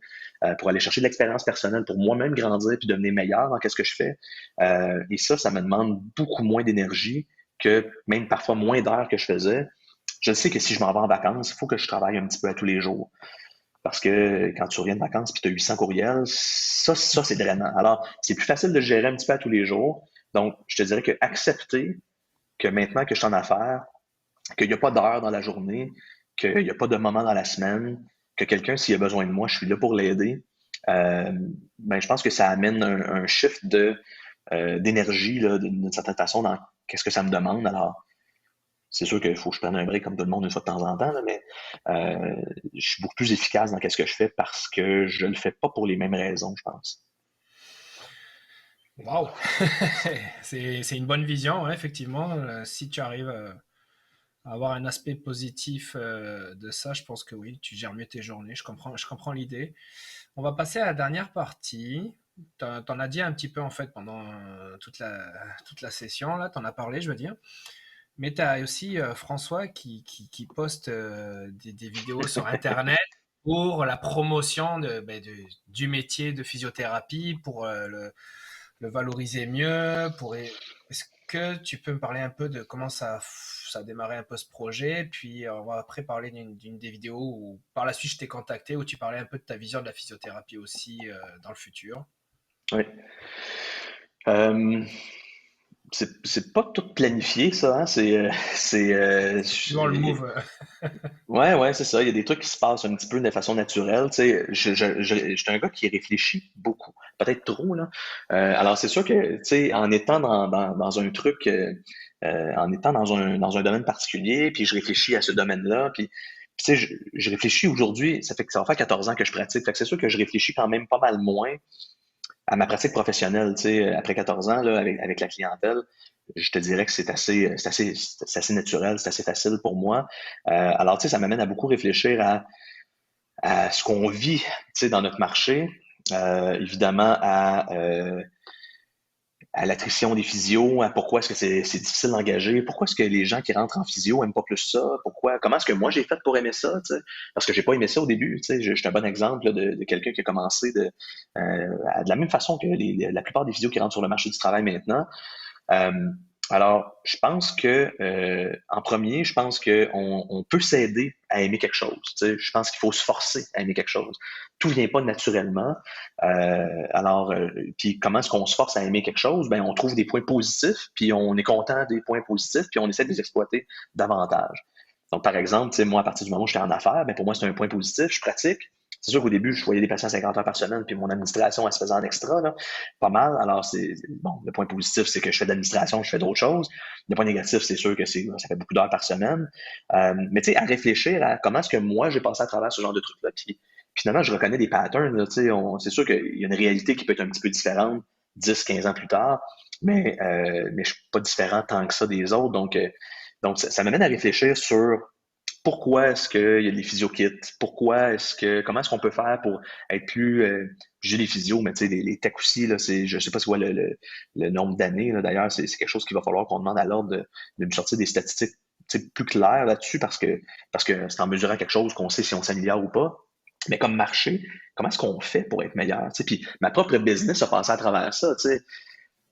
[SPEAKER 2] pour aller chercher de l'expérience personnelle, pour moi-même grandir puis devenir meilleur dans ce que je fais. Et ça me demande beaucoup moins d'énergie que même parfois moins d'heures que je faisais. Je sais que si je m'en vais en vacances, il faut que je travaille un petit peu à tous les jours. Parce que quand tu reviens de vacances et tu as 800 courriels, ça c'est drainant. Alors, c'est plus facile de gérer un petit peu à tous les jours. Donc, je te dirais que accepter que maintenant que je suis en affaires, qu'il n'y a pas d'heure dans la journée, qu'il n'y a pas de moment dans la semaine, que quelqu'un, s'il a besoin de moi, je suis là pour l'aider. Euh, ben, je pense que ça amène un shift d'énergie là, d'une certaine façon dans qu'est-ce que ça me demande. Alors, c'est sûr qu'il faut que je prenne un break comme tout le monde une fois de temps en temps, là, mais je suis beaucoup plus efficace dans ce que je fais parce que je le fais pas pour les mêmes raisons, je pense.
[SPEAKER 1] Waouh! C'est une bonne vision, ouais, effectivement. Si tu arrives à avoir un aspect positif de ça, je pense que oui, tu gères mieux tes journées. Je comprends l'idée. On va passer à la dernière partie. T'en as dit un petit peu en fait pendant toute la session, là, t'en as parlé, je veux dire. Mais tu as aussi François qui poste des vidéos sur Internet pour la promotion du métier de physiothérapie, pour le valoriser mieux. Est-ce que tu peux me parler un peu de comment ça a démarré un peu ce projet? Puis on va après parler d'une des vidéos où par la suite je t'ai contacté, où tu parlais un peu de ta vision de la physiothérapie aussi dans le futur.
[SPEAKER 2] Oui. Euh, c'est pas tout planifié, ça, hein?
[SPEAKER 1] Suivant le move.
[SPEAKER 2] Ouais, ouais, c'est ça. Il y a des trucs qui se passent un petit peu de façon naturelle. Tu sais, je suis un gars qui réfléchit beaucoup, peut-être trop, là. Alors, c'est sûr que, tu sais, en étant dans un truc, en étant dans un domaine particulier, puis je réfléchis à ce domaine-là, puis tu sais, je réfléchis aujourd'hui, ça fait que ça va faire 14 ans que je pratique, fait que c'est sûr que je réfléchis quand même pas mal moins à ma pratique professionnelle, tu sais, après 14 ans, là, avec la clientèle. Je te dirais que c'est assez naturel, c'est assez facile pour moi. Alors, tu sais, ça m'amène à beaucoup réfléchir à ce qu'on vit, tu sais, dans notre marché, évidemment à l'attrition des physios, à pourquoi est-ce que c'est difficile d'engager, pourquoi est-ce que les gens qui rentrent en physio aiment pas plus ça, comment est-ce que moi j'ai fait pour aimer ça, tu sais, parce que j'ai pas aimé ça au début, tu sais, je suis un bon exemple là, de quelqu'un qui a commencé de la même façon que la plupart des physios qui rentrent sur le marché du travail maintenant. Euh, alors, je pense que en premier, je pense qu'on peut s'aider à aimer quelque chose. Tu sais, je pense qu'il faut se forcer à aimer quelque chose. Tout vient pas naturellement. Puis comment est-ce qu'on se force à aimer quelque chose? Ben, on trouve des points positifs, puis on est content des points positifs, puis on essaie de les exploiter davantage. Donc, par exemple, tu sais, moi, à partir du moment où j'étais en affaires, ben, pour moi, c'est un point positif. Je pratique. C'est sûr qu'au début, je voyais des patients 50 heures par semaine, puis mon administration, elle se faisait en extra, là, pas mal. Alors, bon, le point positif, c'est que je fais de l'administration, je fais d'autres choses. Le point négatif, c'est sûr que ça fait beaucoup d'heures par semaine. Mais tu sais, à réfléchir à comment est-ce que moi, j'ai passé à travers ce genre de trucs-là, puis finalement, je reconnais des patterns, là, tu sais, c'est sûr qu'il y a une réalité qui peut être un petit peu différente 10, 15 ans plus tard, mais je suis pas différent tant que ça des autres. Donc ça m'amène à réfléchir sur pourquoi est-ce qu'il y a des physio-kits? Comment est-ce qu'on peut faire pour être plus, j'ai des physios, mais tu sais, les techs aussi, là, je sais pas c'est quoi le nombre d'années, là, d'ailleurs, c'est quelque chose qu'il va falloir qu'on demande à l'ordre de nous sortir des statistiques, tu sais, plus claires là-dessus parce que c'est en mesurant quelque chose qu'on sait si on s'améliore ou pas. Mais comme marché, comment est-ce qu'on fait pour être meilleur? Tu sais, puis ma propre business a passé à travers ça, tu sais.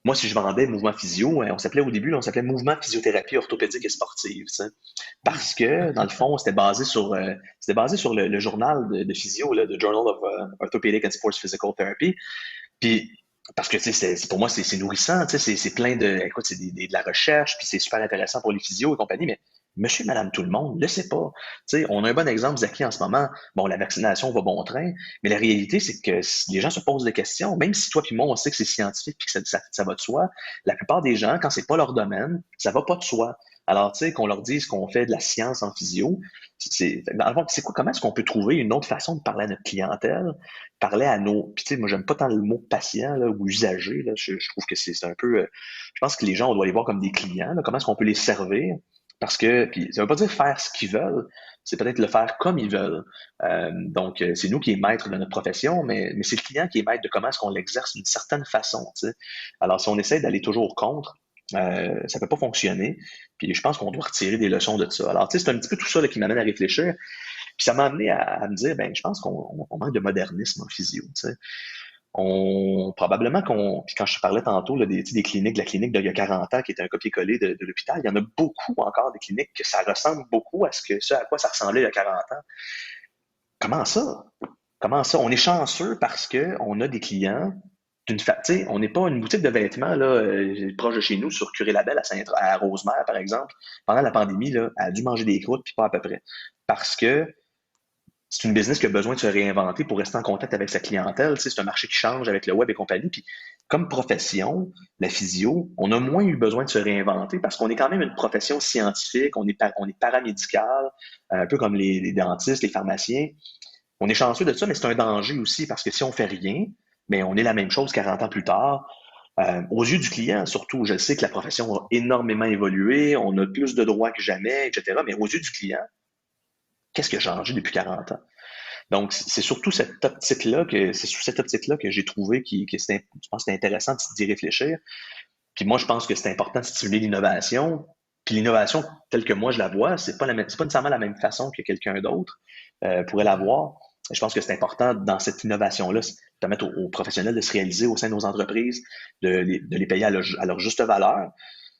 [SPEAKER 2] Moi, si je vendais mouvement physio, on s'appelait au début, là, on s'appelait mouvement physiothérapie orthopédique et sportive, tu sais. Parce que, dans le fond, c'était basé sur le journal de physio, là, The Journal of Orthopedic and Sports Physical Therapy. Puis, parce que, tu sais, pour moi, c'est nourrissant, tu sais, c'est plein écoute, c'est de la recherche, puis c'est super intéressant pour les physios et compagnie, mais monsieur, madame, tout le monde ne le sait pas. Tu sais, on a un bon exemple, Zaki, en ce moment. Bon, la vaccination va bon train, mais la réalité, c'est que les gens se posent des questions, même si toi puis moi, on sait que c'est scientifique puis que ça va de soi, la plupart des gens, quand c'est pas leur domaine, ça va pas de soi. Alors, tu sais, qu'on leur dise qu'on fait de la science en physio, dans le fond, c'est quoi, comment est-ce qu'on peut trouver une autre façon de parler à notre clientèle, parler à nos, puis tu sais, moi, j'aime pas tant le mot patient, là, ou usager, là, je trouve que c'est un peu, je pense que les gens, on doit les voir comme des clients, là, comment est-ce qu'on peut les servir, parce que, puis ça veut pas dire faire ce qu'ils veulent, c'est peut-être le faire comme ils veulent. Donc, c'est nous qui est maître de notre profession, mais c'est le client qui est maître de comment est-ce qu'on l'exerce d'une certaine façon, tu sais. Alors, si on essaie d'aller toujours contre, ça peut pas fonctionner. Puis je pense qu'on doit retirer des leçons de ça. Alors, tu sais, c'est un petit peu tout ça là, qui m'amène à réfléchir. Puis ça m'a amené à me dire, ben, je pense qu'on manque de modernisme en physio. Tu sais. Probablement puis quand je te parlais tantôt là, tu sais, des cliniques, de la clinique d'il y a 40 ans qui était un copier-coller de l'hôpital, il y en a beaucoup encore des cliniques que ça ressemble beaucoup à ce à quoi ça ressemblait il y a 40 ans. Comment ça? Comment ça? On est chanceux parce qu'on a des clients tu sais, on n'est pas une boutique de vêtements là, proche de chez nous sur Curé-Labelle à Rosemère, par exemple. Pendant la pandémie, là, elle a dû manger des croûtes, puis pas à peu près. Parce que c'est une business qui a besoin de se réinventer pour rester en contact avec sa clientèle. Tu sais, c'est un marché qui change avec le web et compagnie. Puis, comme profession, la physio, on a moins eu besoin de se réinventer parce qu'on est quand même une profession scientifique, on est paramédical, un peu comme les dentistes, les pharmaciens. On est chanceux de ça, mais c'est un danger aussi parce que si on fait rien, mais on est la même chose 40 ans plus tard. Aux yeux du client, surtout, je sais que la profession a énormément évolué, on a plus de droits que jamais, etc. Mais aux yeux du client, qu'est-ce qui a changé depuis 40 ans? Donc, c'est sous cette optique-là que j'ai trouvé je pense que c'est intéressant d'y réfléchir. Puis moi, je pense que c'est important de stimuler l'innovation. Puis l'innovation, telle que moi je la vois, c'est pas nécessairement la même façon que quelqu'un d'autre pourrait la voir. Je pense que c'est important dans cette innovation-là, de permettre aux professionnels de se réaliser au sein de nos entreprises, de les payer à leur juste valeur.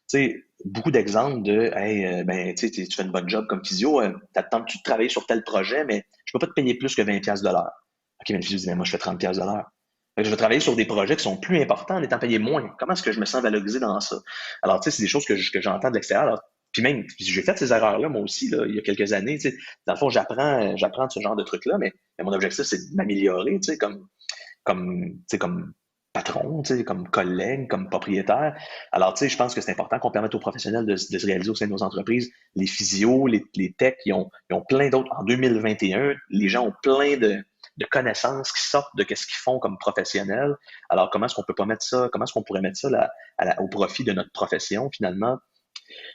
[SPEAKER 2] Tu sais, beaucoup d'exemples de Hey, ben, tu fais une bonne job comme physio, t'attends-tu de travailler sur tel projet, mais je peux pas te payer plus que 20$ de l'heure. OK, mais le physio dit, mais moi, je fais 30$ de l'heure. Fait que je vais travailler sur des projets qui sont plus importants en étant payé moins. Comment est-ce que je me sens valorisé dans ça? Alors, tu sais, c'est des choses que j'entends de l'extérieur. Alors, puis j'ai fait ces erreurs-là, moi aussi, là, il y a quelques années. Tu sais. Dans le fond, j'apprends de ce genre de trucs-là, mais mon objectif, c'est de m'améliorer, tu sais, comme patron, tu sais, comme collègue, comme propriétaire. Alors, tu sais, je pense que c'est important qu'on permette aux professionnels de se réaliser au sein de nos entreprises. Les physios, les techs, ils ont plein d'autres. En 2021, les gens ont plein de connaissances qui sortent de ce qu'ils font comme professionnels. Alors, comment est-ce qu'on peut pas mettre ça, comment est-ce qu'on pourrait mettre ça là, au profit de notre profession, finalement?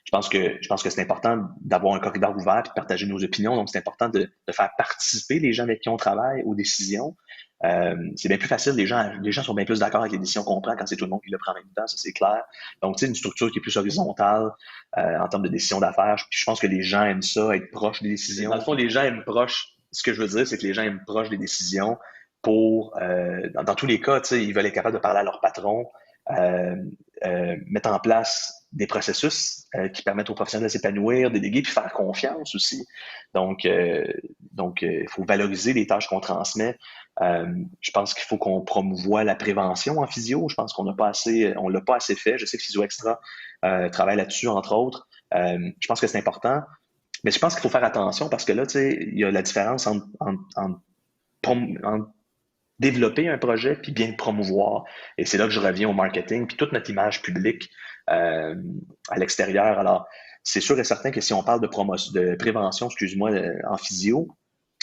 [SPEAKER 2] Je pense que c'est important d'avoir un corridor ouvert et de partager nos opinions. Donc, c'est important de faire participer les gens avec qui on travaille aux décisions. C'est bien plus facile. Les gens sont bien plus d'accord avec les décisions qu'on prend quand c'est tout le monde qui le prend en même temps. Ça, c'est clair. Donc, tu sais, une structure qui est plus horizontale en termes de décision d'affaires. Puis je pense que les gens aiment ça, être proche des décisions. Dans le fond, les gens aiment proche. Ce que je veux dire, c'est que les gens aiment proche des décisions pour, dans tous les cas, tu sais, ils veulent être capables de parler à leur patron, euh, mettre en place des processus qui permettent aux professionnels de s'épanouir, déléguer, puis faire confiance aussi. Donc, il faut valoriser les tâches qu'on transmet. Je pense qu'il faut qu'on promouvoie la prévention en physio. Je pense qu'on n'a pas assez, on l'a pas assez fait. Je sais que Physio Extra travaille là-dessus, entre autres. Je pense que c'est important. Mais je pense qu'il faut faire attention parce que là, tu sais, il y a la différence entre développer un projet puis bien le promouvoir. Et c'est là que je reviens au marketing puis toute notre image publique euh, à l'extérieur. Alors, c'est sûr et certain que si on parle de promotion, de prévention, excuse-moi, en physio,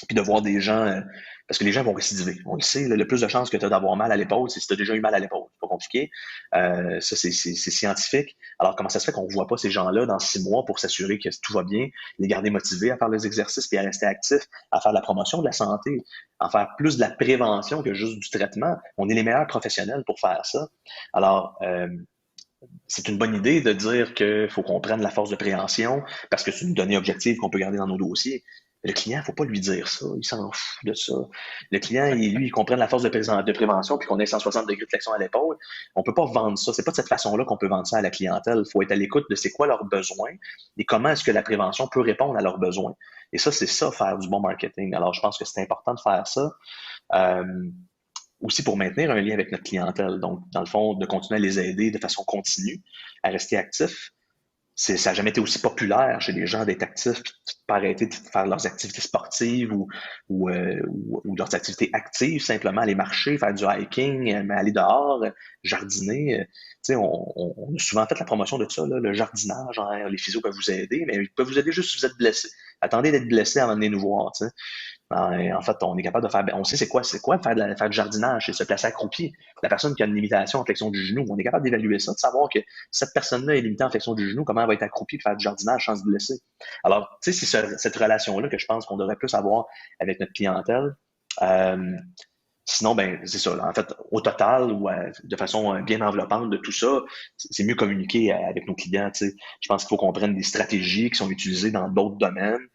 [SPEAKER 2] puis de voir des gens, parce que les gens vont récidiver. On le sait, là, le plus de chances que tu as d'avoir mal à l'épaule, c'est si tu as déjà eu mal à l'épaule. C'est pas compliqué. Ça, c'est scientifique. Alors, comment ça se fait qu'on ne voit pas ces gens-là dans 6 mois pour s'assurer que tout va bien, les garder motivés à faire les exercices puis à rester actifs, à faire la promotion de la santé, à faire plus de la prévention que juste du traitement. On est les meilleurs professionnels pour faire ça. Alors, c'est une bonne idée de dire qu'il faut qu'on prenne la force de préhension parce que c'est une donnée objective qu'on peut garder dans nos dossiers. Le client, il ne faut pas lui dire ça. Il s'en fout de ça. Le client, lui, il comprenne la force de prévention puis qu'on ait 160 degrés de flexion à l'épaule. On ne peut pas vendre ça. C'est pas de cette façon-là qu'on peut vendre ça à la clientèle. Il faut être à l'écoute de c'est quoi leurs besoins et comment est-ce que la prévention peut répondre à leurs besoins. Et ça, c'est ça, faire du bon marketing. Alors, je pense que c'est important de faire ça. Euh, Aussi pour maintenir un lien avec notre clientèle. Donc, dans le fond, de continuer à les aider de façon continue à rester actifs. Ça n'a jamais été aussi populaire chez les gens d'être actifs, puis de pas arrêter de faire leurs activités sportives ou leurs activités actives, simplement aller marcher, faire du hiking, aller dehors, jardiner. Tu sais, on a souvent fait la promotion de ça, là, le jardinage, hein, les physios peuvent vous aider, mais ils peuvent vous aider juste si vous êtes blessé. Attendez d'être blessé avant de venir nous voir. Tu sais. En fait, on est capable de faire, on sait c'est quoi faire du jardinage, c'est se placer accroupi. La personne qui a une limitation en flexion du genou, on est capable d'évaluer ça, de savoir que cette personne-là est limitée en flexion du genou, comment elle va être accroupie pour faire du jardinage sans se blesser. Alors, tu sais, c'est cette relation-là que je pense qu'on devrait plus avoir avec notre clientèle. Euh, Sinon, ben, c'est ça. Là. En fait, au total ou de façon bien enveloppante de tout ça, c'est mieux communiquer avec nos clients. Tu sais. Je pense qu'il faut qu'on prenne des stratégies qui sont utilisées dans d'autres domaines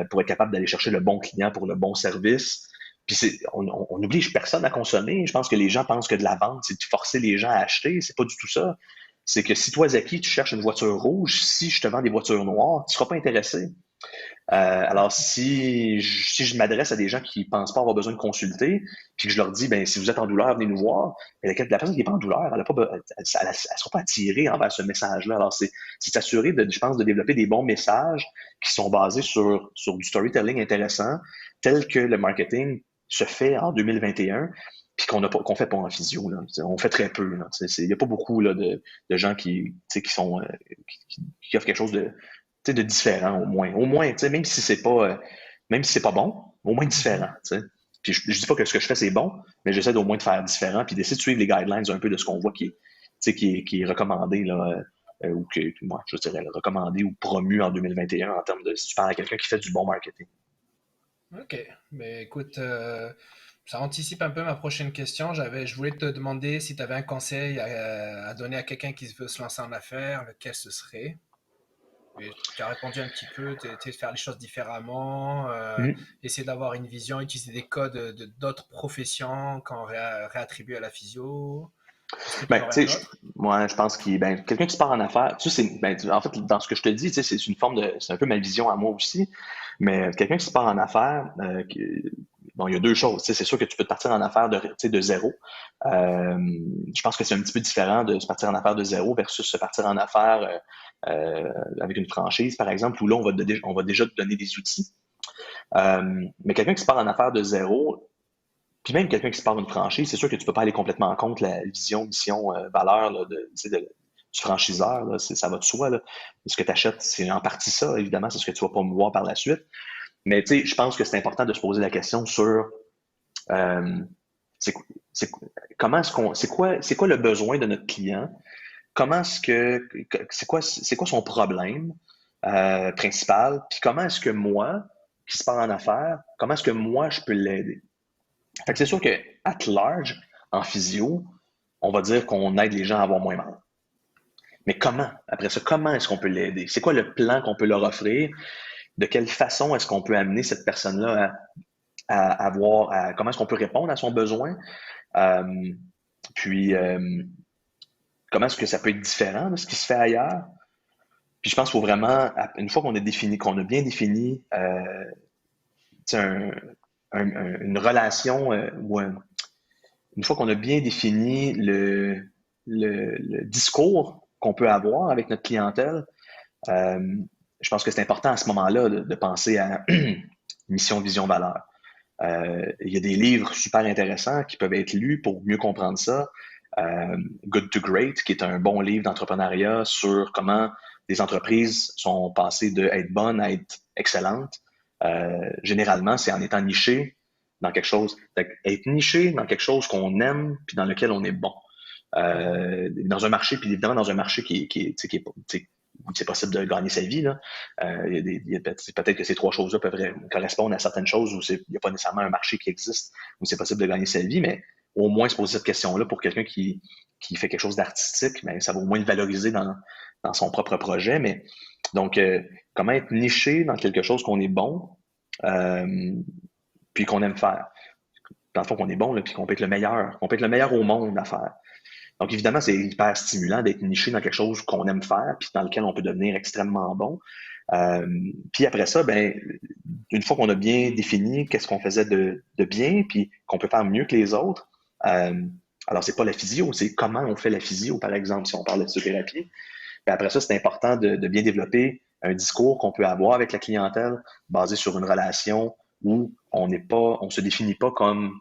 [SPEAKER 2] pour être capable d'aller chercher le bon client pour le bon service. Puis on n'oblige personne à consommer. Je pense que les gens pensent que de la vente, c'est de forcer les gens à acheter. C'est pas du tout ça. C'est que si toi, Zaki, tu cherches une voiture rouge, si je te vends des voitures noires, tu ne seras pas intéressé. Alors, si je m'adresse à des gens qui ne pensent pas avoir besoin de consulter, puis que je leur dis, ben, si vous êtes en douleur, venez nous voir, mais la personne qui n'est pas en douleur, elle ne sera pas attirée envers ce message-là. Alors, c'est s'assurer, je pense, de développer des bons messages qui sont basés sur du storytelling intéressant, tel que le marketing se fait en 2021, puis qu'on fait pas en physio. Là. On fait très peu. Il n'y a pas beaucoup là, de gens qui offrent quelque chose de différent au moins. Au moins, même si c'est pas bon, au moins différent. T'sais. Puis je dis pas que ce que je fais c'est bon, mais j'essaie au moins de faire différent puis d'essayer de suivre les guidelines un peu de ce qu'on voit qui est recommandé là, ou que moi je dirais recommandé ou promu en 2021 en termes de si tu parles à quelqu'un qui fait du bon marketing.
[SPEAKER 1] Ok, mais écoute, ça anticipe un peu ma prochaine question. Je voulais te demander si tu avais un conseil à donner à quelqu'un qui veut se lancer en affaires, lequel ce serait? Et tu as répondu un petit peu, de faire les choses différemment,
[SPEAKER 2] Mm.
[SPEAKER 1] essayer d'avoir une vision, utiliser des codes d'autres professions qu'on réattribue à la physio. Est-ce que tu en
[SPEAKER 2] Ben,
[SPEAKER 1] aurais
[SPEAKER 2] tu sais,
[SPEAKER 1] d'autres?
[SPEAKER 2] moi, je pense qu'il ben, quelqu'un qui se part en affaires, tu sais, en fait, dans ce que je te dis, tu sais, c'est une forme c'est un peu ma vision à moi aussi, mais quelqu'un qui se part en affaires, bon, il y a deux choses, tu sais, c'est sûr que tu peux te partir en affaires tu sais, de zéro. Euh, je pense que c'est un petit peu différent de se partir en affaires de zéro versus se partir en affaires avec une franchise, par exemple, où là, on va déjà te donner des outils. Mais quelqu'un qui se part en affaires de zéro, Puis même quelqu'un qui se part d'une franchise, c'est sûr que tu peux pas aller complètement en contre la vision, mission, valeur là, du franchiseur. Là, ça va de soi. Là. Ce que tu achètes, c'est en partie ça, évidemment, c'est ce que tu vas promouvoir par la suite. Mais tu sais, je pense que c'est important de se poser la question sur euh, c'est, c'est- comment est-ce qu'on c'est quoi le besoin de notre client? Comment est-ce que c'est quoi son problème principal? Puis comment est-ce que moi, qui se part en affaires, comment est-ce que moi je peux l'aider? Fait que c'est sûr
[SPEAKER 1] OK.
[SPEAKER 2] que, at large, en physio, on va dire qu'on aide les gens à avoir moins mal. Mais comment? Après ça, comment est-ce qu'on peut l'aider? C'est quoi le plan qu'on peut leur offrir? De quelle façon est-ce qu'on peut amener cette personne-là à avoir, comment est-ce qu'on peut répondre à son besoin? Euh, puis, comment est-ce que ça peut être différent de ce qui se fait ailleurs? Puis je pense qu'il faut vraiment, une fois qu'on a défini, qu'on a bien défini un, une relation une fois qu'on a bien défini le discours qu'on peut avoir avec notre clientèle, euh, je pense que c'est important à ce moment-là de penser à mission, vision, valeur. Il y a des livres super intéressants qui peuvent être lus pour mieux comprendre ça. Good to Great, qui est un bon livre d'entrepreneuriat sur comment des entreprises sont passées de être bonnes à être excellentes. Généralement, c'est en étant niché dans quelque chose. Être niché dans quelque chose qu'on aime puis dans lequel on est bon.
[SPEAKER 1] Mhm.
[SPEAKER 2] Dans un marché, puis évidemment dans un marché qui est où c'est possible de gagner sa vie. Là. Peut-être que ces trois choses-là peuvent correspondre à certaines choses où il n'y a pas nécessairement un marché qui existe où c'est possible de gagner sa vie, mais au moins se poser cette question-là pour quelqu'un qui fait quelque chose d'artistique, mais ça va au moins le valoriser dans son propre projet. Mais donc, comment être niché dans quelque chose qu'on est bon, euh, puis qu'on aime faire. Dans le fond, qu'on est bon, là, puis qu'on peut être le meilleur au monde à faire. Donc, évidemment, c'est hyper stimulant d'être niché dans quelque chose qu'on aime faire, puis dans lequel on peut devenir extrêmement bon. Euh, Puis après ça, ben, une fois qu'on a bien défini qu'est-ce qu'on faisait de bien, puis qu'on peut faire mieux que les autres, euh, alors c'est pas la physio, c'est comment on fait la physio, par exemple, si on parle de physiothérapie. Puis après ça, c'est important de bien développer un discours qu'on peut avoir avec la clientèle basé sur une relation où on se définit pas comme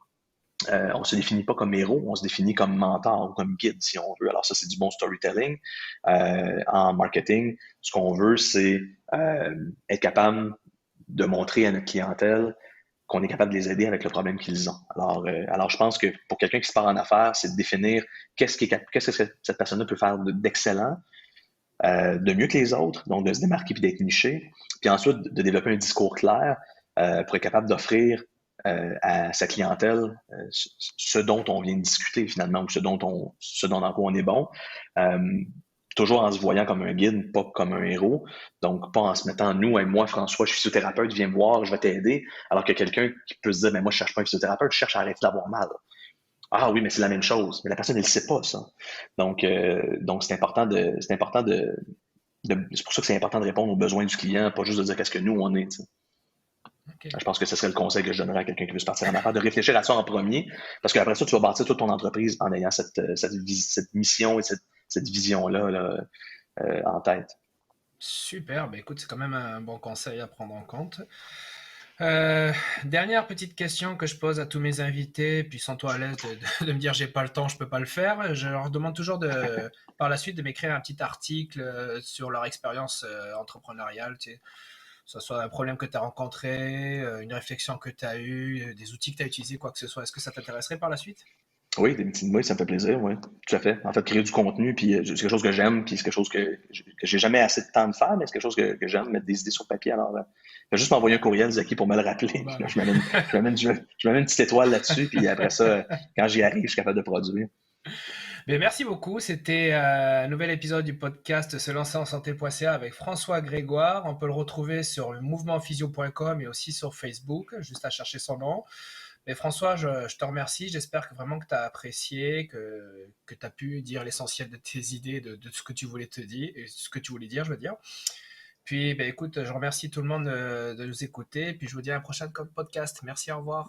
[SPEAKER 2] on se définit pas comme héros, on se définit comme mentor ou comme guide, si on veut. Alors ça, c'est du bon storytelling. En marketing, ce qu'on veut, c'est être capable de montrer à notre clientèle qu'on est capable de les aider avec le problème qu'ils ont. Alors je pense que pour quelqu'un qui se part en affaires, c'est de définir qu'est-ce que cette personne-là peut faire d'excellent, de mieux que les autres, donc de se démarquer puis d'être niché, puis ensuite de développer un discours clair pour être capable d'offrir à sa clientèle ce dont on vient de discuter finalement, ou ce dont dans quoi on est bon. Euh, Toujours en se voyant comme un guide, pas comme un héros. Donc, pas en se mettant, nous, et moi, François, je suis physiothérapeute, viens me voir, je vais t'aider. Alors que quelqu'un qui peut se dire, mais moi, je cherche pas un physiothérapeute, je cherche à arrêter d'avoir mal. Ah oui, mais c'est la même chose. Mais la personne, elle ne sait pas ça. Donc c'est important c'est pour ça que c'est important de répondre aux besoins du client, pas juste de dire qu'est-ce que nous on est. T'sais.
[SPEAKER 1] OK.
[SPEAKER 2] Je pense que ce serait le conseil que je donnerais à quelqu'un qui veut se partir en affaires, de réfléchir à ça en premier, parce qu'après ça, tu vas bâtir toute ton entreprise en ayant cette mission et cette vision-là là, en tête.
[SPEAKER 1] Super, bah écoute, c'est quand même un bon conseil à prendre en compte. Euh, Dernière petite question que je pose à tous mes invités, puis sans toi à l'aise de me dire j'ai pas le temps, je peux pas le faire. Je leur demande toujours par la suite de m'écrire un petit article sur leur expérience entrepreneuriale, tu sais, que ce soit un problème que tu as rencontré, une réflexion que tu as eue, des outils que tu as utilisés, quoi que ce soit. Est-ce que ça t'intéresserait par la suite?
[SPEAKER 2] Oui, des petits mots, ça me fait plaisir, oui, tout à fait. En fait, créer du contenu, puis c'est quelque chose que j'aime, puis c'est quelque chose que j'ai jamais assez de temps de faire, mais c'est quelque chose que j'aime, mettre des idées sur papier. Alors, fais juste m'envoyer un courriel, Zaki, pour me le rappeler. Puis
[SPEAKER 1] Bah
[SPEAKER 2] là,
[SPEAKER 1] oui.
[SPEAKER 2] je m'amène une petite étoile là-dessus, puis après ça, quand j'y arrive, je suis capable de produire.
[SPEAKER 1] Mais merci beaucoup. C'était un nouvel épisode du podcast Se lancer en santé.ca avec François Grégoire. On peut le retrouver sur mouvementphysio.com et aussi sur Facebook, juste à chercher son nom. Mais François, je te remercie. J'espère que vraiment que tu as apprécié, que tu as pu dire l'essentiel de tes idées, de ce que tu voulais te dire, et ce que tu voulais dire, je veux dire. Puis, ben, écoute, je remercie tout le monde de nous écouter. Puis, je vous dis à un prochain podcast. Merci, au revoir.